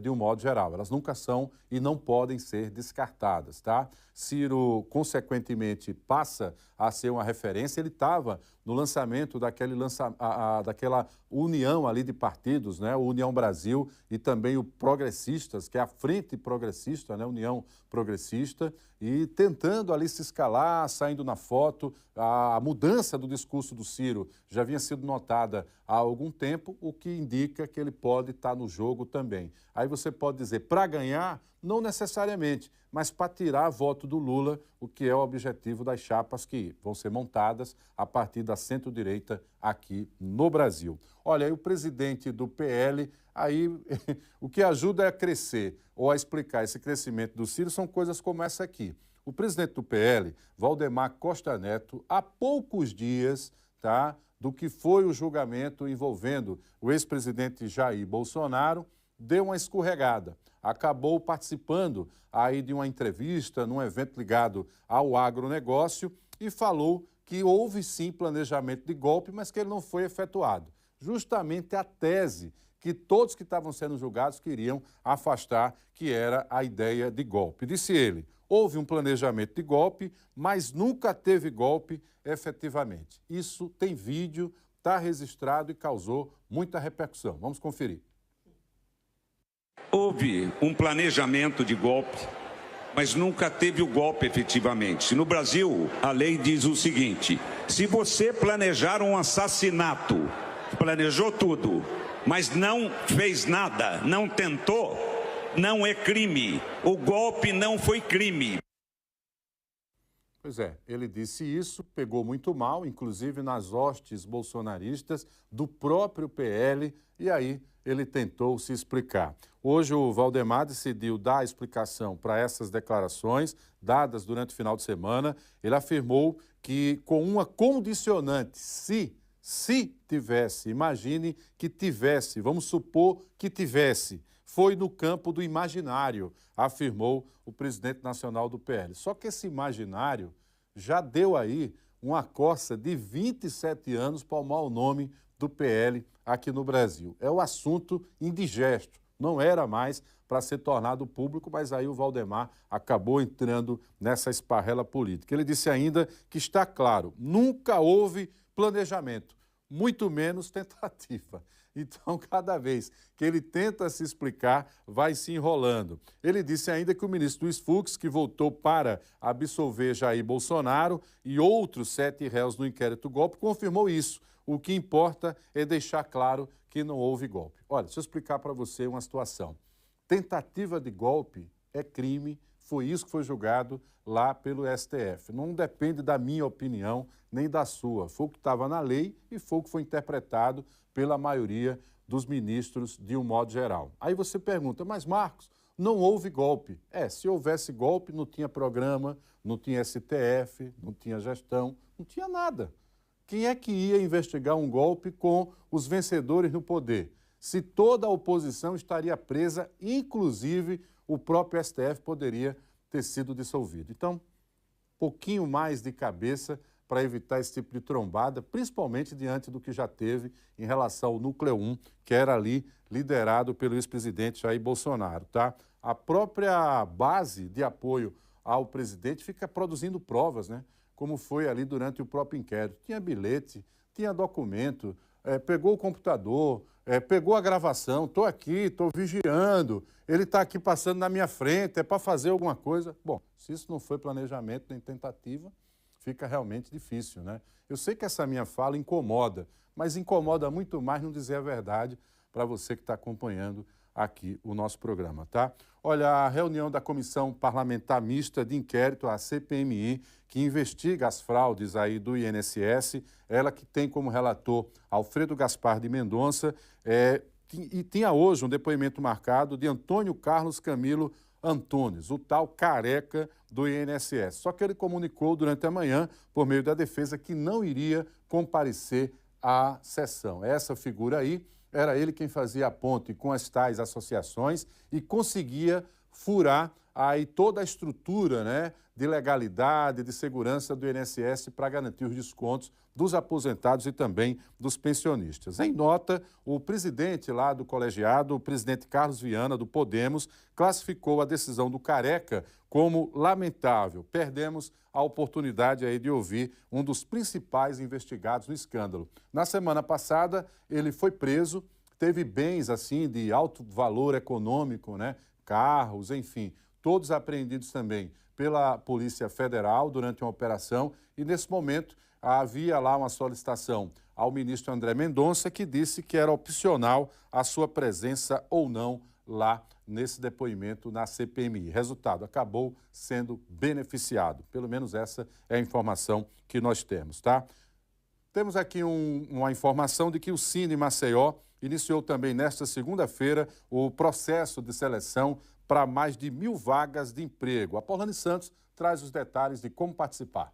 de um modo geral. Elas nunca são e não podem ser descartadas, tá? Ciro, consequentemente, passa a ser uma referência. Ele estava no lançamento daquela união ali de partidos, né? O União Brasil e também o Progressistas, que é a Frente Progressista, né? União Progressista, e tentando ali se escalar, saindo na foto. A mudança do discurso do Ciro já vinha sido notada há algum tempo, o que indica que ele pode estar no jogo também. Aí você pode dizer, para ganhar, não necessariamente, mas para tirar voto do Lula, o que é o objetivo das chapas que vão ser montadas a partir da centro-direita aqui no Brasil. Olha, aí o presidente do PL, aí o que ajuda a crescer ou a explicar esse crescimento do Ciro são coisas como essa aqui. O presidente do PL, Valdemar Costa Neto, há poucos dias, tá, do que foi o julgamento envolvendo o ex-presidente Jair Bolsonaro, deu uma escorregada. Acabou participando aí de uma entrevista num evento ligado ao agronegócio e falou que houve sim planejamento de golpe, mas que ele não foi efetuado. Justamente a tese que todos que estavam sendo julgados queriam afastar, que era a ideia de golpe. Disse ele, houve um planejamento de golpe, mas nunca teve golpe efetivamente. Isso tem vídeo, está registrado e causou muita repercussão. Vamos conferir. Houve um planejamento de golpe, mas nunca teve o golpe efetivamente. No Brasil, a lei diz o seguinte, se você planejar um assassinato, planejou tudo, mas não fez nada, não tentou, não é crime. O golpe não foi crime. Pois é, ele disse isso, pegou muito mal, inclusive nas hostes bolsonaristas do próprio PL, e aí ele tentou se explicar. Hoje o Valdemar decidiu dar explicação para essas declarações dadas durante o final de semana. Ele afirmou que com uma condicionante, se tivesse, imagine que tivesse, vamos supor que tivesse, foi no campo do imaginário, afirmou o presidente nacional do PL. Só que esse imaginário já deu aí uma coça de 27 anos para o mau nome do PL aqui no Brasil. É o assunto indigesto, não era mais para ser tornado público, mas aí o Valdemar acabou entrando nessa esparrela política. Ele disse ainda que está claro, nunca houve planejamento, muito menos tentativa. Então, cada vez que ele tenta se explicar, vai se enrolando. Ele disse ainda que o ministro Luiz Fux, que voltou para absolver Jair Bolsonaro e outros 7 réus no inquérito golpe, confirmou isso. O que importa é deixar claro que não houve golpe. Olha, deixa eu explicar para você uma situação. Tentativa de golpe é crime Foi isso que foi julgado lá pelo STF. Não depende da minha opinião nem da sua. Foi o que estava na lei e foi o que foi interpretado pela maioria dos ministros de um modo geral. Aí você pergunta, mas Marcos, não houve golpe. Se houvesse golpe, não tinha programa, não tinha STF, não tinha gestão, não tinha nada. Quem é que ia investigar um golpe com os vencedores no poder? Se toda a oposição estaria presa, inclusive o próprio STF poderia ter sido dissolvido. Então, pouquinho mais de cabeça para evitar esse tipo de trombada, principalmente diante do que já teve em relação ao Núcleo 1, que era ali liderado pelo ex-presidente Jair Bolsonaro, tá? A própria base de apoio ao presidente fica produzindo provas, né? Como foi ali durante o próprio inquérito. Tinha bilhete, tinha documento, pegou o computador, pegou a gravação, estou aqui, estou vigiando, ele está aqui passando na minha frente, é para fazer alguma coisa. Bom, se isso não foi planejamento nem tentativa, fica realmente difícil, né? Eu sei que essa minha fala incomoda, mas incomoda muito mais não dizer a verdade para você que está acompanhando aqui o nosso programa, tá? Olha, a reunião da Comissão Parlamentar Mista de Inquérito, a CPMI, que investiga as fraudes aí do INSS, ela que tem como relator Alfredo Gaspar de Mendonça, e tinha hoje um depoimento marcado de Antônio Carlos Camilo Antunes, o tal careca do INSS. Só que ele comunicou durante a manhã, por meio da defesa, que não iria comparecer à sessão. Essa figura aí, era ele quem fazia a ponte com as tais associações e conseguia furar aí toda a estrutura, né, de legalidade, de segurança do INSS para garantir os descontos dos aposentados e também dos pensionistas. Em nota, o presidente lá do colegiado, o presidente Carlos Viana, do Podemos, classificou a decisão do careca como lamentável. Perdemos a oportunidade aí de ouvir um dos principais investigados no escândalo. Na semana passada, ele foi preso, teve bens assim de alto valor econômico, né? Carros, enfim, todos apreendidos também pela Polícia Federal durante uma operação e nesse momento havia lá uma solicitação ao ministro André Mendonça que disse que era opcional a sua presença ou não lá nesse depoimento na CPMI. Resultado, acabou sendo beneficiado. Pelo menos essa é a informação que nós temos, tá? Temos aqui uma informação de que o Cine Maceió iniciou também nesta segunda-feira o processo de seleção para mais de 1.000 vagas de emprego. A Paulane Santos traz os detalhes de como participar.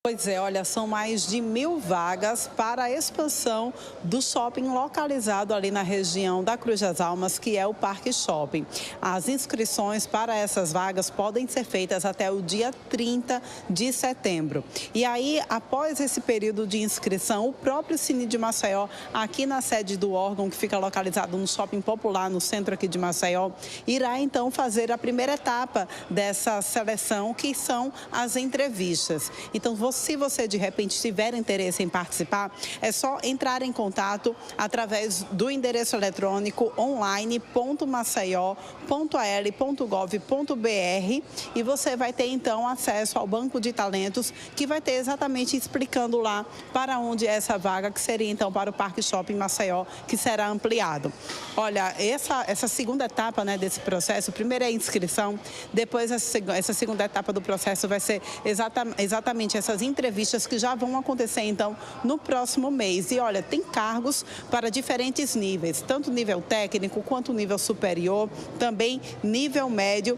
Pois é, olha, são mais de 1.000 vagas para a expansão do shopping localizado ali na região da Cruz das Almas, que é o Parque Shopping. As inscrições para essas vagas podem ser feitas até o dia 30 de setembro. E aí, após esse período de inscrição, o próprio Cine de Maceió, aqui na sede do órgão, que fica localizado no Shopping Popular, no centro aqui de Maceió, irá então fazer a primeira etapa dessa seleção, que são as entrevistas. Então, se você de repente tiver interesse em participar, é só entrar em contato através do endereço eletrônico online.maceió.al.gov.br e você vai ter então acesso ao banco de talentos que vai ter exatamente explicando lá para onde é essa vaga, que seria então para o Parque Shopping Maceió, que será ampliado. Olha, essa segunda etapa, né, desse processo, primeiro é a inscrição, depois essa segunda etapa do processo vai ser exatamente essas entrevistas que já vão acontecer, então, no próximo mês. E, olha, tem cargos para diferentes níveis, tanto nível técnico quanto nível superior, também nível médio,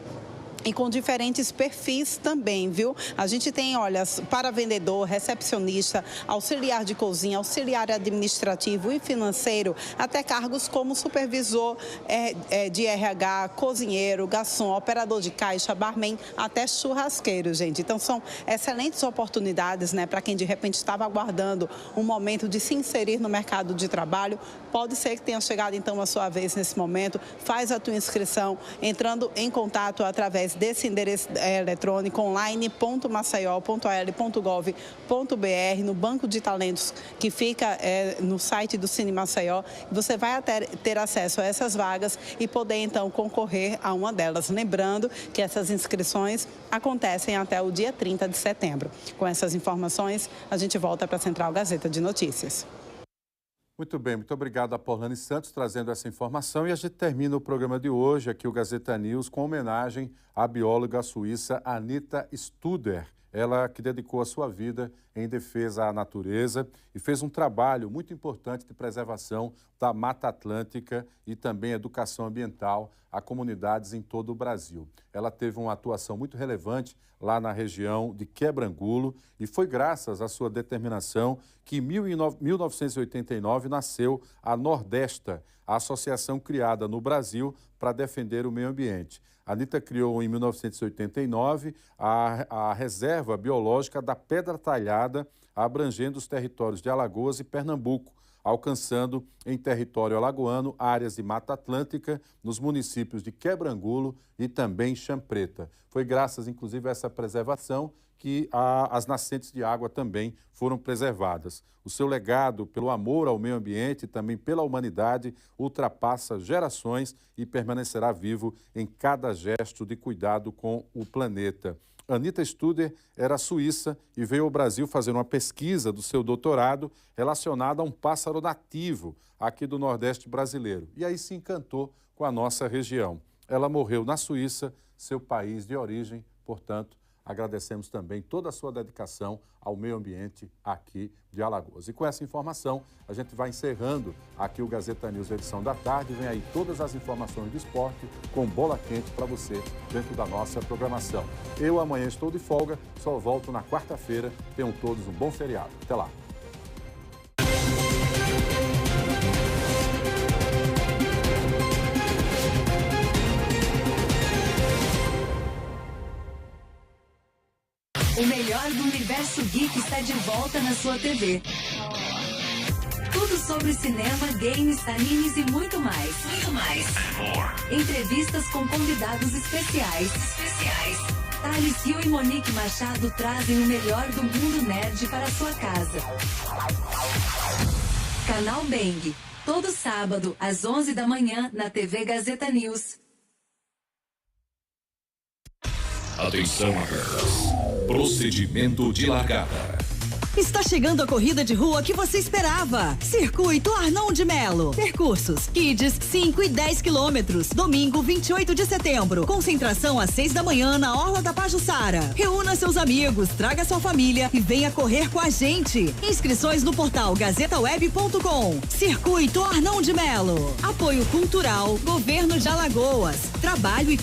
e com diferentes perfis também, viu? A gente tem, olha, para vendedor, recepcionista, auxiliar de cozinha, auxiliar administrativo e financeiro, até cargos como supervisor de RH, cozinheiro, garçom, operador de caixa, barman, até churrasqueiro, gente. Então, são excelentes oportunidades, né, para quem de repente estava aguardando um momento de se inserir no mercado de trabalho. Pode ser que tenha chegado, então, a sua vez nesse momento. Faz a tua inscrição entrando em contato através desse endereço eletrônico online.maceió.al.gov.br, no banco de talentos que fica no site do Cine Maceió. Você vai ter acesso a essas vagas e poder então concorrer a uma delas. Lembrando que essas inscrições acontecem até o dia 30 de setembro. Com essas informações, a gente volta para a Central Gazeta de Notícias. Muito bem, muito obrigado a Paulane Santos trazendo essa informação, e a gente termina o programa de hoje aqui, o Gazeta News, com homenagem à bióloga suíça Anita Studer. Ela que dedicou a sua vida em defesa à natureza e fez um trabalho muito importante de preservação da Mata Atlântica e também educação ambiental a comunidades em todo o Brasil. Ela teve uma atuação muito relevante lá na região de Quebrangulo e foi graças à sua determinação que em 1989 nasceu a Nordesta, a associação criada no Brasil para defender o meio ambiente. A Anita criou em 1989 a Reserva Biológica da Pedra Talhada, abrangendo os territórios de Alagoas e Pernambuco, alcançando em território alagoano áreas de Mata Atlântica nos municípios de Quebrangulo e também Champreta. Foi graças, inclusive, a essa preservação que as nascentes de água também foram preservadas. O seu legado pelo amor ao meio ambiente e também pela humanidade ultrapassa gerações e permanecerá vivo em cada gesto de cuidado com o planeta. Anita Studer era suíça e veio ao Brasil fazer uma pesquisa do seu doutorado relacionada a um pássaro nativo aqui do Nordeste brasileiro. E aí se encantou com a nossa região. Ela morreu na Suíça, seu país de origem, portanto, agradecemos também toda a sua dedicação ao meio ambiente aqui de Alagoas. E com essa informação, a gente vai encerrando aqui o Gazeta News edição da tarde. Vem aí todas as informações do esporte com bola quente para você dentro da nossa programação. Eu amanhã estou de folga, só volto na quarta-feira. Tenham todos um bom feriado. Até lá. O melhor do universo geek está de volta na sua TV. Tudo sobre cinema, games, animes e muito mais. Muito mais. Entrevistas com convidados especiais. Thales Rio e Monique Machado trazem o melhor do mundo nerd para a sua casa. Canal Bang. Todo sábado, às 11 da manhã, na TV Gazeta News. Atenção, atletas. Procedimento de largada. Está chegando a corrida de rua que você esperava. Circuito Arnon de Melo. Percursos Kids 5 e 10 quilômetros. Domingo 28 de setembro. Concentração às 6 da manhã na Orla da Pajuçara. Reúna seus amigos, traga sua família e venha correr com a gente. Inscrições no portal gazetaweb.com. Circuito Arnon de Melo. Apoio Cultural, Governo de Alagoas. Trabalho e